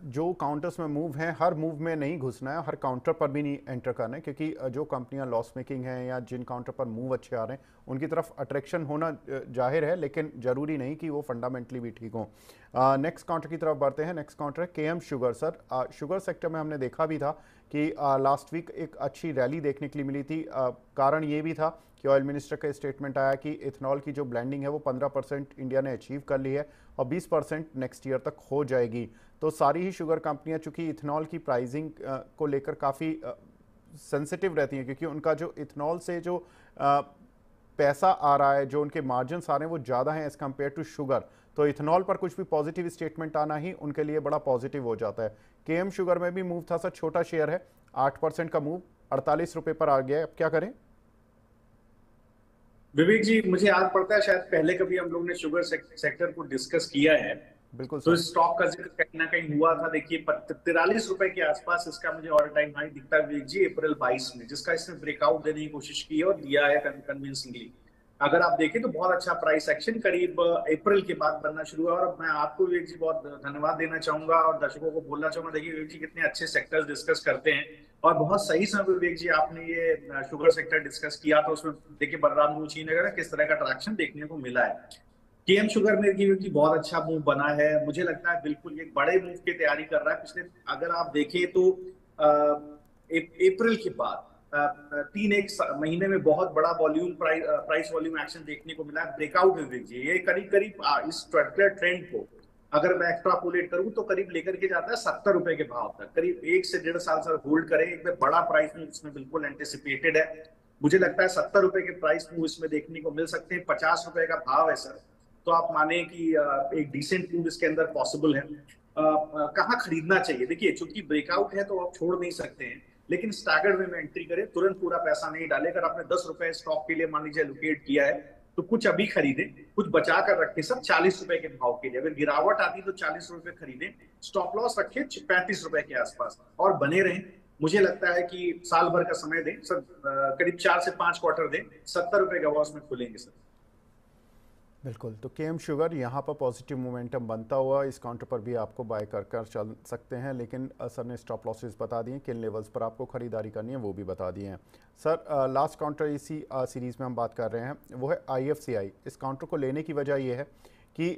जो काउंटर्स में मूव हैं, हर मूव में नहीं घुसना है, हर काउंटर पर भी नहीं एंटर करना है, क्योंकि जो कंपनियां लॉस मेकिंग हैं या जिन काउंटर पर मूव अच्छे आ रहे हैं उनकी तरफ अट्रैक्शन होना जाहिर है, लेकिन ज़रूरी नहीं कि वो फंडामेंटली भी ठीक हों। नेक्स्ट काउंटर की तरफ बढ़ते हैं। नेक्स्ट काउंटर है KM sugar. Sir sugar sector में हमने देखा भी था कि लास्ट वीक एक अच्छी रैली देखने के लिए मिली थी। कारण ये भी था कि ऑयल मिनिस्टर का स्टेटमेंट आया कि इथेनॉल की जो ब्लेंडिंग है वो 15% इंडिया ने अचीव कर ली है और 20% नेक्स्ट ईयर तक हो जाएगी। तो सारी ही शुगर कंपनियां चूंकि इथेनॉल की प्राइसिंग को लेकर काफ़ी सेंसिटिव रहती हैं, क्योंकि उनका जो इथेनॉल से जो पैसा आ रहा है, जो उनके मार्जिन आ रहे हैं वो ज़्यादा हैं एज़ कम्पेयर टू शुगर। तो इथेनॉल पर कुछ भी पॉजिटिव स्टेटमेंट आना ही उनके लिए बड़ा पॉजिटिव हो जाता है। केएम शुगर में भी मूव था सर, छोटा शेयर है, 8% का मूव 48 रुपये पर आ गया है। अब क्या करें? विवेक जी, मुझे याद पड़ता है शायद पहले कभी हम लोग ने शुगर सेक्टर को डिस्कस किया है, बिल्कुल तो सर। इस स्टॉक का जिक्र कहीं ना कहीं हुआ था। देखिए 43 रुपए के आसपास इसका मुझे ऑल टाइम हाई दिखता है विवेक जी, अप्रैल 22 में, जिसका इसने ब्रेकआउट देने की कोशिश की है और दिया है कन्विंसिंगली। अगर आप देखें तो बहुत अच्छा प्राइस एक्शन करीब अप्रैल के बाद बनना शुरू हुआ। और मैं आपको विवेक जी बहुत धन्यवाद देना चाहूंगा और दर्शकों को बोलना चाहूंगा, देखिए विवेक जी कितने अच्छे सेक्टर्स डिस्कस करते हैं, और बहुत सही समय विवेक जी आपने ये शुगर सेक्टर डिस्कस किया था। उसमें देखिए बलराम रुचि नगर किस तरह का ट्रैक्शन देखने को मिला है। केएम शुगर में की बहुत अच्छा मूव बना है, मुझे लगता है बिल्कुल एक बड़े मूव की तैयारी कर रहा है। पिछले अगर आप देखें तो अप्रैल के बाद 3 एक महीने में बहुत बड़ा वॉल्यूम प्राइस वॉल्यूम एक्शन देखने को मिला है। ब्रेकआउट है जी, ये करीब करीब इस ट्रेंड को अगर मैं एक्सट्रापोलेट करूं तो करीब लेकर के जाता है 70 रुपए के भाव तक, करीब 1 से 1.5 साल सर होल्ड करें। एक बड़ा प्राइस मूव इसमें बिल्कुल एंटिसिपेटेड है। मुझे लगता है 70 रुपए के प्राइस मूव इसमें देखने को मिल सकते हैं। 50 रुपए का भाव है सर, तो आप माने कि एक डिसेंट मूव इसके अंदर पॉसिबल है। कहाँ खरीदना चाहिए, देखिए चूंकि ब्रेकआउट है तो आप छोड़ नहीं सकते हैं, लेकिन स्टैगर्ड वे में एंट्री करें, तुरंत पूरा पैसा नहीं डाले। अगर आपने 10 रुपए स्टॉक के लिए मान लीजिए एलोकेट किया है तो कुछ अभी खरीदें, कुछ बचा कर रखें सब 40 रुपए के भाव के लिए। अगर गिरावट आती तो 40 रुपए खरीदें, स्टॉप लॉस रखें 35 रुपए के आसपास और बने रहें। मुझे लगता है कि साल भर का समय दें सर, करीब 4 से 5 क्वार्टर दें, 70 रुपए का उसमें खुलेंगे सर। बिल्कुल। तो केएम शुगर यहाँ पर पॉजिटिव मोमेंटम बनता हुआ इस काउंटर पर भी आपको बाय कर कर चल सकते हैं, लेकिन सर ने स्टॉप लॉसेस बता दिए, किन लेवल्स पर आपको खरीदारी करनी है वो भी बता दिए हैं। सर लास्ट काउंटर इसी सीरीज़ में हम बात कर रहे हैं वो है IFCI। इस काउंटर को लेने की वजह ये है कि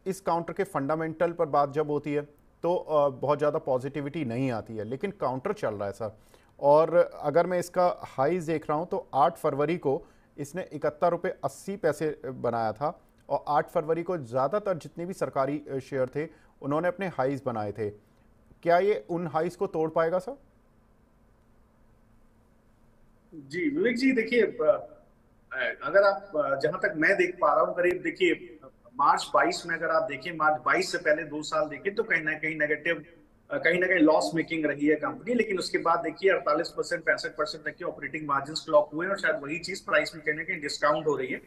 इस काउंटर के फंडामेंटल पर बात जब होती है तो बहुत ज़्यादा पॉजिटिविटी नहीं आती है, लेकिन काउंटर चल रहा है सर। और अगर मैं इसका हाईज देख रहा हूँ तो 8 फरवरी को इसने 71 रुपये 80 पैसे बनाया था, और 8 फरवरी को ज़्यादातर जितने भी सरकारी शेयर थे उन्होंने अपने हाईज बनाए थे। क्या ये उन हाईज को तोड़ पाएगा सर? जी विवेक जी, देखिए अगर आप जहां तक मैं देख पा रहा हूँ, करीब देखिए मार्च 22 में अगर आप देखें, मार्च 22 से पहले 2 साल देखें तो कहीं ना कहीं नेगेटिव, कहीं ना कहीं लॉस मेकिंग रही है कंपनी। लेकिन उसके बाद देखिए 48% 65% तक के ऑपरेटिंग मार्जिन क्लॉक हुए हैं, और शायद वही चीज प्राइस में कहीं ना कहीं डिस्काउंट हो रही है।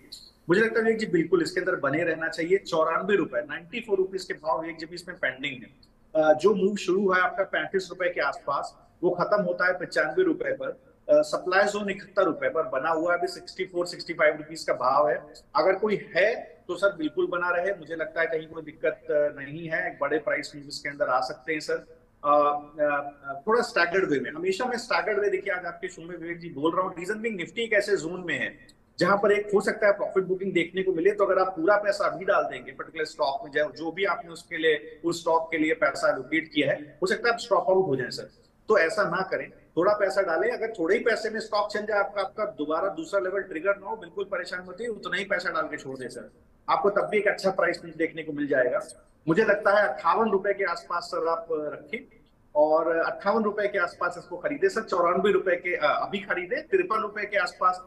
मुझे लगता है जी बिल्कुल इसके अंदर बने रहना चाहिए। 94 रुपए 94 रुपीज के भाव एक जीबी इसमें पेंडिंग है। जो मूव शुरू हुआ है आपका 35 रुपए के आसपास, वो खत्म होता है 95 रुपए पर। सप्लाई जोन 71 रुपए पर बना हुआ है, अभी 64-65 रुपीज का भाव है। अगर कोई है तो सर बिल्कुल बना रहे, मुझे लगता है कहीं कोई दिक्कत नहीं है। एक बड़े प्राइस मूव इसके अंदर आ सकते हैं सर। थोड़ा स्टैगर्ड वे में, हमेशा मैं स्टैगर्ड वे देखिए आज आपके शो में विवेक जी बोल रहा हूँ। रीजन बिंग निफ्टी एक ऐसे जोन में है जहां पर एक हो सकता है प्रॉफिट बुकिंग देखने को मिले। तो अगर आप पूरा पैसा अभी डाल देंगे पर्टिकुलर स्टॉक में, जो भी आपने उसके लिए उस स्टॉक के लिए पैसा एलोकेट किया है, हो सकता है आप स्टॉप आउट हो जाए सर। तो ऐसा ना करें, थोड़ा पैसा डालें। अगर थोड़े ही पैसे में स्टॉक चल जाए, आपका दोबारा दूसरा लेवल ट्रिगर ना हो, बिल्कुल परेशान मत होइए, उतना ही पैसा डाल के छोड़ दे सर, आपको तब भी एक अच्छा प्राइस देखने को मिल जाएगा। मुझे लगता है 58 रुपए के आसपास सर आप रखें, और 58 रुपए के आसपास इसको खरीदे सर। 94 रुपए के अभी खरीदे, 53 रुपए के आसपास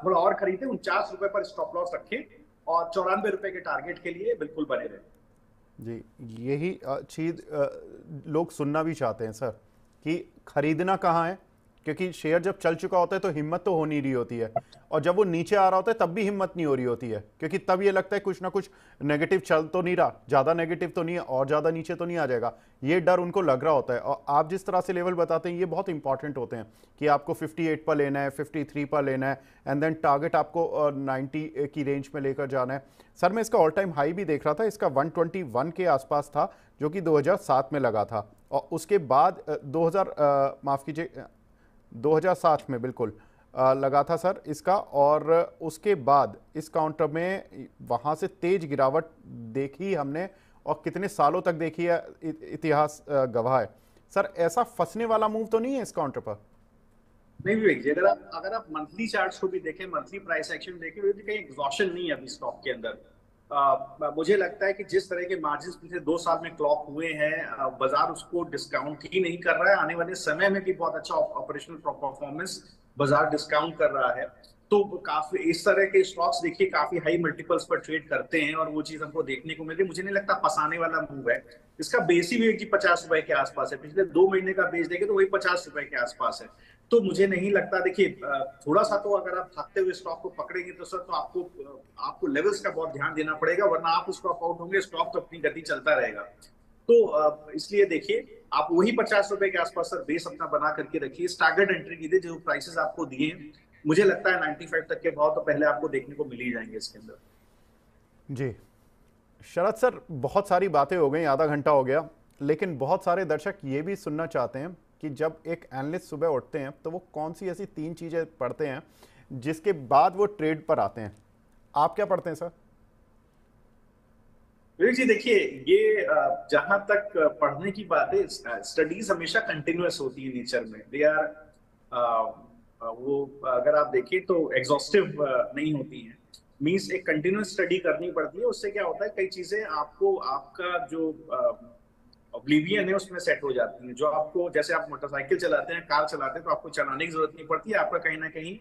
थोड़ा और खरीदे, 49 रुपए पर स्टॉप लॉस रखें, और 94 रुपए के टारगेट के लिए बिल्कुल बने रहे। जी, यही चीज़ लोग सुनना भी चाहते हैं सर कि खरीदना कहाँ है, क्योंकि शेयर जब चल चुका होता है तो हिम्मत तो हो नहीं रही होती है, और जब वो नीचे आ रहा होता है तब भी हिम्मत नहीं हो रही होती है, क्योंकि तब ये लगता है कुछ ना कुछ नेगेटिव चल तो नहीं रहा, ज़्यादा नेगेटिव तो नहीं है और ज़्यादा नीचे तो नहीं आ जाएगा, ये डर उनको लग रहा होता है। और आप जिस तरह से लेवल बताते हैं ये बहुत इंपॉर्टेंट होते हैं कि आपको 58 पर लेना है, 53 पर लेना है, एंड देन टारगेट आपको 90 की रेंज में लेकर जाना है। सर मैं इसका ऑल टाइम हाई भी देख रहा था, इसका 121 के आसपास था जो कि 2007 में लगा था, और उसके बाद 2007 में बिल्कुल लगा था सर इसका, और उसके बाद इस काउंटर में वहाँ से तेज गिरावट देखी हमने, और कितने सालों तक देखी है, इतिहास गवाह है। सर ऐसा फंसने वाला मूव तो नहीं है इस काउंटर पर? नहीं विवेक जी, अगर आप मंथली चार्ट्स को भी देखें, मंथली प्राइस एक्शन देखें, कहीं एग्जॉशन नहीं है अभी स्टॉक के अंदर। मुझे लगता है कि जिस तरह के मार्जिन पिछले 2 साल में क्लॉक हुए हैं, बाजार उसको डिस्काउंट ही नहीं कर रहा है। आने वाले समय में भी बहुत अच्छा ऑपरेशनल परफॉर्मेंस बाजार डिस्काउंट कर रहा है। तो काफी इस तरह के स्टॉक्स देखिए काफी हाई मल्टीपल्स पर ट्रेड करते हैं, और वो चीज हमको देखने को मिल रही है। मुझे नहीं लगता फंसाने वाला मूव है। इसका बेस ही भी 50 रुपए के आसपास है, पिछले 2 महीने का बेस देखे तो वही 50 रुपए के आसपास है। तो मुझे नहीं लगता, देखिए थोड़ा सा तो अगर आप भागते हुए स्टॉक को पकड़ेंगे तो सर, तो आपको लेवल्स का बहुत ध्यान देना पड़ेगा, वरना आप स्टॉप आउट होंगे, स्टॉक तो अपनी गति चलता रहेगा। तो इसलिए देखिए आप वही 50 रुपए के आसपास सर बेस अपना बना करके रखिए, स्टैगर्ड एंट्री कीजिए। जो प्राइसेस आपको दिए हैं, मुझे लगता है 95 तक के भाव तो पहले आपको देखने को मिल ही जाएंगे इसके अंदर। जी शरद सर, बहुत सारी बातें हो गई, आधा घंटा हो गया, लेकिन बहुत सारे दर्शक ये भी सुनना चाहते हैं कि जब एक एनालिस्ट सुबह उठते हैं तो वो कौन सी ऐसी 3 चीज़ें पढ़ते हैं जिसके बाद वो ट्रेड पर आते हैं। आप क्या पढ़ते हैं सर? विवेक जी देखिए, ये जहां तक पढ़ने की बात है, स्टडीज हमेशा कंटिन्यूअस होती है नेचर में। दे आर वो अगर आप देखें तो एग्जॉस्टिव नहीं होती हैं। मींस एक कंटिन्यूअस स्टडी करनी पड़ती है। उससे क्या होता है, कई चीजें आपको आपका जो ऑब्लिवियन है उसमें सेट हो जाती है। जो आपको, जैसे आप मोटरसाइकिल चलाते हैं, कार चलाते हैं, तो आपको चलाने की जरूरत नहीं पड़ती है, आपका कहीं ना कहीं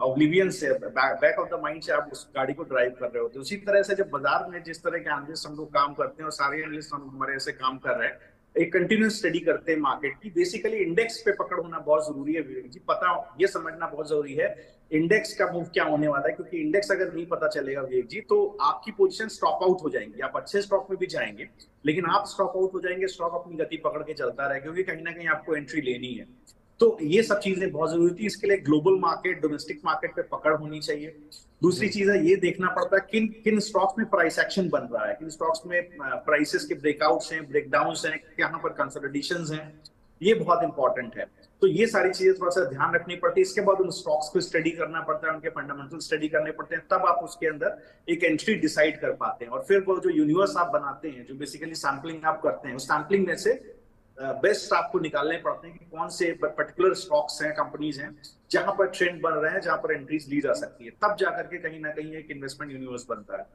ऑब्लिवियन से, बैक ऑफ द माइंड से आप उस गाड़ी को ड्राइव कर रहे होते हैं। उसी तरह से जब बाजार में जिस तरह के एनालिस्ट हम लोग काम करते हैं, और सारे एनालिस्ट हम हमारे ऐसे काम कर रहे हैं, एक कंटिन्यूस स्टडी करते हैं मार्केट की। बेसिकली इंडेक्स पे पकड़ होना बहुत जरूरी है विवेक जी, पता ये समझना बहुत जरूरी है इंडेक्स का मूव क्या होने वाला है। क्योंकि इंडेक्स अगर नहीं पता चलेगा विवेक जी, तो आपकी पोजीशन स्टॉप आउट हो जाएंगी। आप अच्छे स्टॉक में भी जाएंगे, लेकिन आप स्टॉप आउट हो जाएंगे, स्टॉक अपनी गति पकड़ के चलता रहेगा, क्योंकि कहीं ना कहीं आपको एंट्री लेनी है। तो ये सब चीजें बहुत जरूरी थी। इसके लिए ग्लोबल मार्केट, डोमेस्टिक मार्केट पे पकड़ होनी चाहिए। दूसरी चीज है ये देखना पड़ता है किन किन स्टॉक्स में प्राइस एक्शन बन रहा है, किन स्टॉक्स में प्राइसेस के ब्रेकआउट्स हैं, ब्रेकडाउन्स हैं, यहाँ पर कंसोलिडेशंस हैं, ये बहुत इंपॉर्टेंट है। तो ये सारी चीजें थोड़ा सा ध्यान रखनी पड़ती है। इसके बाद उन स्टॉक्स को स्टडी करना पड़ता है, उनके फंडामेंटल स्टडी करने पड़ते हैं, तब आप उसके अंदर एक एंट्री डिसाइड कर पाते हैं। और फिर वो जो यूनिवर्स आप बनाते हैं, जो बेसिकली सैम्पलिंग आप करते हैं, उस सैम्पलिंग में से बेस्ट आपको निकालने पड़ते हैं कि कौन से पर्टिकुलर स्टॉक्स हैं, कंपनीज हैं जहां पर ट्रेंड बन रहे हैं, जहां पर एंट्रीज ली जा सकती है, तब जाकर के कहीं ना कहीं एक इन्वेस्टमेंट यूनिवर्स बनता है।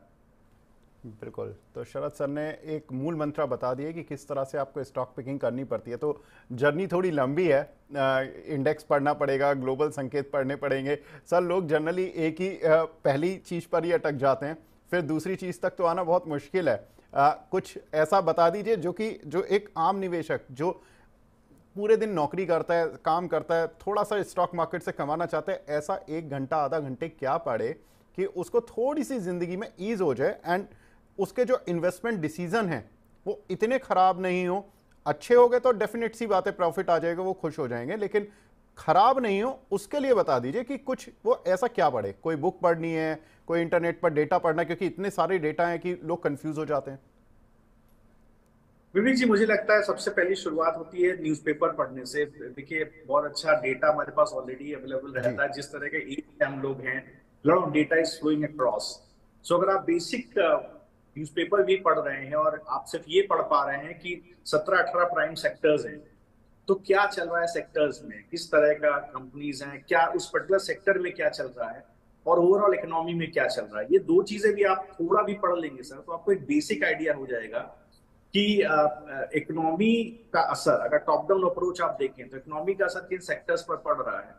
बिल्कुल। तो शरद सर ने एक मूल मंत्र बता दिए कि किस तरह से आपको स्टॉक पिकिंग करनी पड़ती है। तो जर्नी थोड़ी लंबी है, इंडेक्स पढ़ना पड़ेगा, ग्लोबल संकेत पढ़ने पड़ेंगे। सर लोग जनरली एक ही पहली चीज़ पर ही अटक जाते हैं, फिर दूसरी चीज़ तक तो आना बहुत मुश्किल है। कुछ ऐसा बता दीजिए जो एक आम निवेशक जो पूरे दिन नौकरी करता है, काम करता है, थोड़ा सा स्टॉक मार्केट से कमाना चाहता है, ऐसा 1 घंटा आधा घंटे क्या पढ़े कि उसको थोड़ी सी जिंदगी में ईज हो जाए एंड उसके जो इन्वेस्टमेंट डिसीजन हैं वो इतने खराब नहीं हो। अच्छे हो गए तो डेफिनेट सी बात है, प्रॉफिट आ जाएगा, वो खुश हो जाएंगे, लेकिन खराब नहीं हो उसके लिए बता दीजिए कि कुछ वो ऐसा क्या पढ़े। कोई बुक पढ़नी है, कोई इंटरनेट पर डेटा पढ़ना, क्योंकि इतने सारे डेटा हैं कि लोग कंफ्यूज हो जाते हैं। विवेक जी, मुझे लगता है सबसे पहली शुरुआत होती है न्यूज़पेपर पढ़ने से। देखिए, बहुत अच्छा डेटा हमारे पास ऑलरेडी अवेलेबल रहता है। जिस तरह के हम लोग हैं, lot of data is flowing across. So अगर आप बेसिक न्यूज़पेपर भी पढ़ रहे हैं और आप सिर्फ ये पढ़ पा रहे हैं कि 17-18 प्राइम सेक्टर्स हैं, तो क्या चल रहा है सेक्टर्स में, किस तरह का कंपनीज हैं, क्या उस पर्टिकुलर सेक्टर में क्या चल रहा है और ओवरऑल इकोनॉमी में क्या चल रहा है, ये दो चीजें भी आप थोड़ा भी पढ़ लेंगे सर, तो आपको एक बेसिक आइडिया हो जाएगा कि इकोनॉमी का असर, अगर टॉप डाउन अप्रोच आप देखें तो इकोनॉमी का असर किन सेक्टर्स पर पड़ रहा है।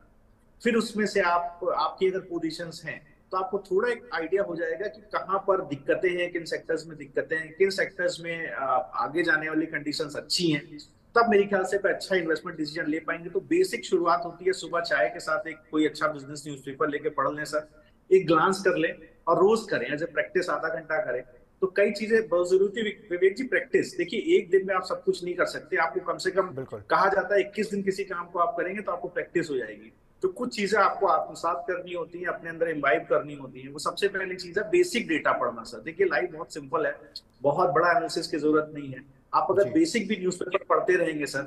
फिर उसमें से आपकी अगर पोजीशंस हैं तो आपको थोड़ा एक आइडिया हो जाएगा कि कहां पर दिक्कतें हैं, किन सेक्टर्स में दिक्कतें हैं, किन सेक्टर्स में आगे जाने वाली कंडीशंस अच्छी हैं। तब मेरे ख्याल से अच्छा इन्वेस्टमेंट डिसीजन ले पाएंगे। तो बेसिक शुरुआत होती है सुबह चाय के साथ, एक कोई अच्छा बिजनेस न्यूज़पेपर लेके पढ़ लें सर, एक ग्लांस कर लें और रोज करें, एज ए प्रैक्टिस आधा घंटा करें। तो कई चीजें बहुत जरूरी है विवेक जी। प्रैक्टिस देखिए, एक दिन में आप सब कुछ नहीं कर सकते, आपको कम से कम कहा जाता है 21 दिन किसी काम को आप करेंगे तो आपको प्रैक्टिस हो जाएगी। तो कुछ चीजें आपको आत्मसात करनी होती है, अपने अंदर इम्बाइब करनी होती है। वो सबसे पहली चीज है बेसिक डेटा पढ़ना सर। देखिए, लाइफ बहुत सिंपल है, बहुत बड़ा एनालिसिस की जरूरत नहीं है। आप अगर बेसिक भी न्यूज़पेपर पढ़ते रहेंगे सर,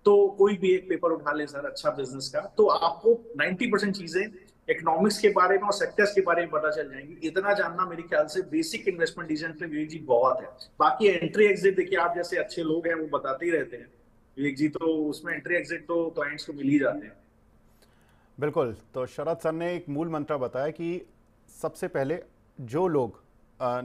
तो कोई भी एक पेपर उठा ले सर अच्छा बिजनेस का, तो आपको 90% चीजें इकोनॉमिक्स के बारे में और सेक्टर्स के बारे में पता चल जाएंगी। इतना जानना मेरे ख्याल से बेसिक इन्वेस्टमेंट डिसीजन पे विवेक जी बहुत है। बाकी एंट्री एग्जिट देखिए, आप जैसे अच्छे लोग हैं वो बताते ही रहते हैं विवेक जी, तो उसमें एंट्री एग्जिट तो क्लाइंट्स को मिल ही जाते हैं। बिल्कुल। तो शरद सर ने एक मूल मंत्र बताया कि सबसे पहले जो लोग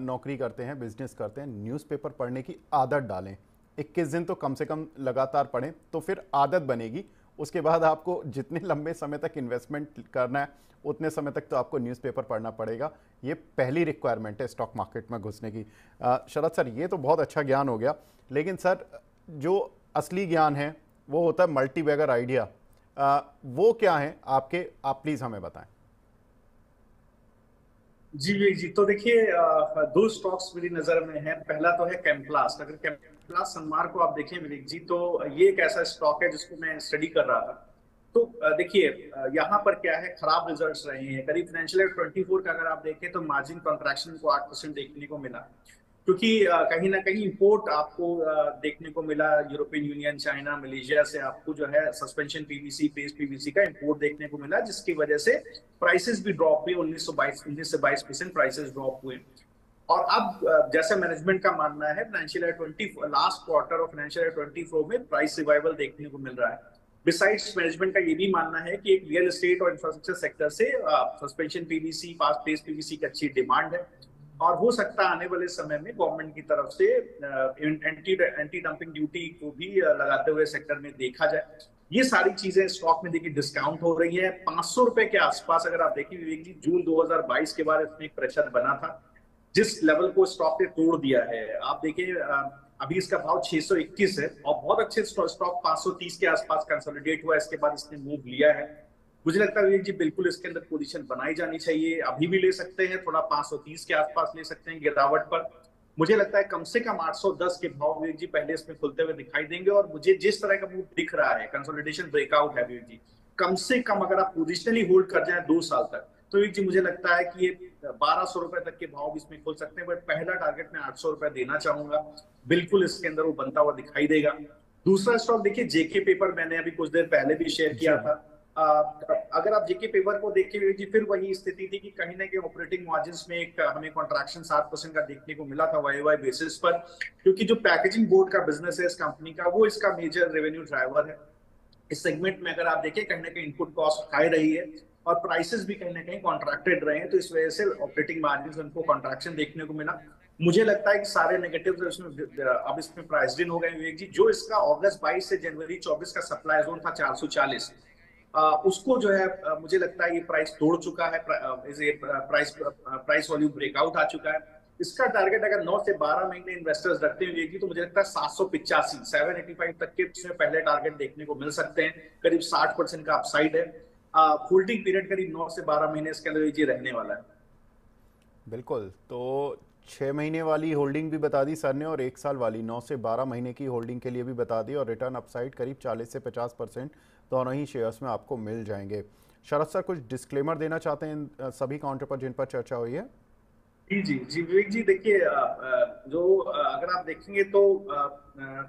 नौकरी करते हैं, बिजनेस करते हैं, न्यूज़पेपर पढ़ने की आदत डालें। 21 दिन तो कम से कम लगातार पढ़ें, तो फिर आदत बनेगी। उसके बाद आपको जितने लंबे समय तक इन्वेस्टमेंट करना है उतने समय तक तो आपको न्यूज़पेपर पढ़ना पड़ेगा। ये पहली रिक्वायरमेंट है स्टॉक मार्केट में घुसने की। शरद सर, ये तो बहुत अच्छा ज्ञान हो गया, लेकिन सर जो असली ज्ञान है वो होता है मल्टी बैगर आइडिया। वो क्या है आपके, आप प्लीज हमें बताएं। जी जी, तो देखिए दो स्टॉक्स मेरी नजर में है। पहला तो है कैम्प्लास्ट। अगर कैम्प्लास्ट सनमार को आप देखें विवेक जी, तो ये एक ऐसा स्टॉक है जिसको मैं स्टडी कर रहा था। तो देखिए यहाँ पर क्या है, खराब रिजल्ट्स रहे हैं। करीब फाइनेंशियल ईयर 24 का अगर आप देखें तो मार्जिन कॉन्ट्रैक्शन को 8% देखने को मिला, क्योंकि कहीं ना कहीं इंपोर्ट आपको देखने को मिला। यूरोपियन यूनियन, चाइना, मलेशिया से आपको जो है सस्पेंशन पीवीसी, पेस्ट पीवीसी का इंपोर्ट देखने को मिला, जिसकी वजह से प्राइसेस भी ड्रॉप हुए। 19 से 22% प्राइसेस ड्रॉप हुए। और अब जैसा मैनेजमेंट का मानना है, financial year 20 last quarter of financial year 24 में प्राइस रिवाइवल देखने को मिल रहा है। बिसाइड्स मैनेजमेंट का ये भी मानना है कि एक रियल एस्टेट और इंफ्रास्ट्रक्चर सेक्टर से suspension PVC, fast paste PVC की अच्छी डिमांड है। और हो सकता है आने वाले समय में गवर्नमेंट की तरफ से एंटी डंपिंग ड्यूटी को भी लगाते हुए सेक्टर में देखा जाए। ये सारी चीजें स्टॉक में देखिए डिस्काउंट हो रही है 500 रुपए के आसपास। अगर आप देखिए विवेक जी, जून 2022 के बाद इसमें एक प्रेशर बना था, जिस लेवल को स्टॉक ने तोड़ दिया है। आप देखिए अभी इसका भाव 621 है और बहुत अच्छे स्टॉक 530 के आसपास कंसोलिडेट हुआ। इसके बाद इसने मूव लिया है। मुझे लगता है विवेक जी बिल्कुल इसके अंदर पोजीशन बनाई जानी चाहिए। अभी भी ले सकते हैं, थोड़ा 530 के आसपास ले सकते हैं गिरावट पर। मुझे लगता है कम से कम 810 के भाव विवेक जी पहले इसमें खुलते हुए दिखाई देंगे। और मुझे जिस तरह का मूव दिख रहा है, कंसोलिडेशन ब्रेकआउट है विवेक जी, कम से कम अगर आप पोजिशनली होल्ड कर जाए 2 साल तक, तो विवेक जी मुझे लगता है कि ये 1200 रुपए तक के भाव भी इसमें खुल सकते हैं, बट पहला टारगेट मैं 800 रुपए देना चाहूंगा। बिल्कुल इसके अंदर वो बनता हुआ दिखाई देगा। दूसरा स्टॉक देखिए जेके पेपर, मैंने अभी कुछ देर पहले भी शेयर किया था। अगर आप जेके पेपर को देखिए जी, फिर वही स्थिति थी कि कहीं ना कहीं ऑपरेटिंग मार्जिन्स में एक हमें कॉन्ट्रैक्शन 7% का देखने को मिला था वाई बेसिस पर, क्योंकि जो पैकेजिंग बोर्ड का बिजनेस है इस कंपनी का, वो इसका मेजर रेवेन्यू ड्राइवर है। इस सेगमेंट में अगर आप देखें कहीं ना कहीं इनपुट कॉस्ट हाई रही है और प्राइसेस भी कहीं ना कहीं कॉन्ट्रैक्टेड रहे हैं, तो इस वजह से ऑपरेटिंग मार्जिन उनको कॉन्ट्रैक्शन देखने को मिला। मुझे लगता है कि सारे नेगेटिव अब इसमें प्राइस इन हो गए विवेक जी। जो इसका अगस्त 22 से जनवरी 24 का सप्लाई जोन था 440, उसको जो है मुझे लगता है ये प्राइस तोड़ चुका है, प्राइस वॉल्यूम ब्रेकआउट आ चुका है। इसका टारगेट अगर 9 से 12 महीने इन्वेस्टर्स रखते हुए तो मुझे लगता है 785 785 तक के इसमें पहले टारगेट देखने को मिल सकते हैं। करीब 60% का अपसाइड है। होल्डिंग पीरियड करीब 9 से 12 महीने इसके अंदर ये रहने वाला है। बिल्कुल, तो 6 महीने वाली होल्डिंग भी बता दी सर ने और 1 साल वाली 9 से 12 महीने की होल्डिंग के लिए भी बता दी, और रिटर्न अपसाइड करीब 40 से 50% दोनों ही शेयर्स में आपको मिल जाएंगे। शरद सर कुछ डिस्क्लेमर देना चाहते हैं सभी काउंटर पर जिन पर चर्चा हुई है? जी विवेक जी, देखिए जो अगर आप देखेंगे तो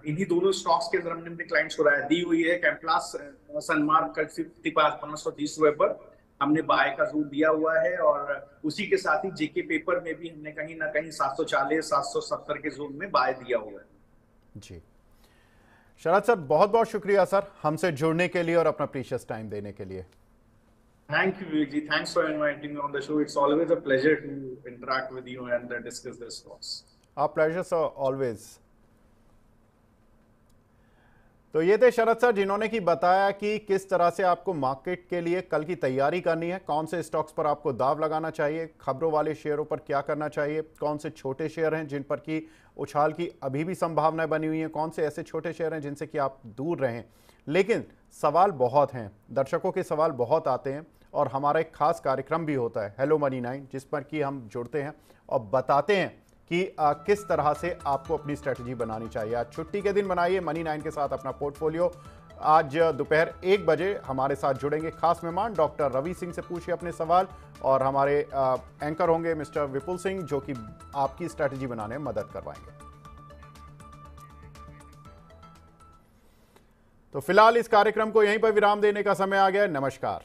इन्हीं दोनों स्टॉक्स के अंदर हमने क्लाइंट्स को राय दी हुई है। कैम्प्लास सनमार्क कल 530 रुपए पर हमने बाय का जोन दिया हुआ है, और उसी के साथ ही जेके पेपर में भी हमने कहीं ना कहीं 740 770 के जोन में बाय दिया हुआ है। जी शरद सर, बहुत बहुत शुक्रिया सर हमसे जुड़ने के लिए और अपना प्रीशियस टाइम देने के लिए। Thank you, Vivek ji. Thanks for inviting me on the show. It's always a pleasure to interact with you and discuss this stocks. Our pleasure, sir, always. तो ये थे शरद सर जिन्होंने की बताया कि किस तरह से आपको मार्केट के लिए कल की तैयारी करनी है, कौन से स्टॉक्स पर आपको दाव लगाना चाहिए, खबरों वाले शेयरों पर क्या करना चाहिए, कौन से छोटे शेयर हैं जिन पर की उछाल की अभी भी संभावनाएं बनी हुई हैं, कौन से ऐसे छोटे शेयर हैं जिनसे कि आप दूर रहें। लेकिन सवाल बहुत हैं, दर्शकों के सवाल बहुत आते हैं और हमारा एक खास कार्यक्रम भी होता है हेलो मनी 9, जिस पर कि हम जुड़ते हैं और बताते हैं कि किस तरह से आपको अपनी स्ट्रेटजी बनानी चाहिए। आज छुट्टी के दिन बनाइए मनी 9 के साथ अपना पोर्टफोलियो। आज दोपहर 1 बजे हमारे साथ जुड़ेंगे खास मेहमान डॉक्टर रवि सिंह से पूछिए अपने सवाल, और हमारे एंकर होंगे मिस्टर विपुल सिंह जो कि आपकी स्ट्रेटजी बनाने में मदद करवाएंगे। तो फिलहाल इस कार्यक्रम को यहीं पर विराम देने का समय आ गया। नमस्कार।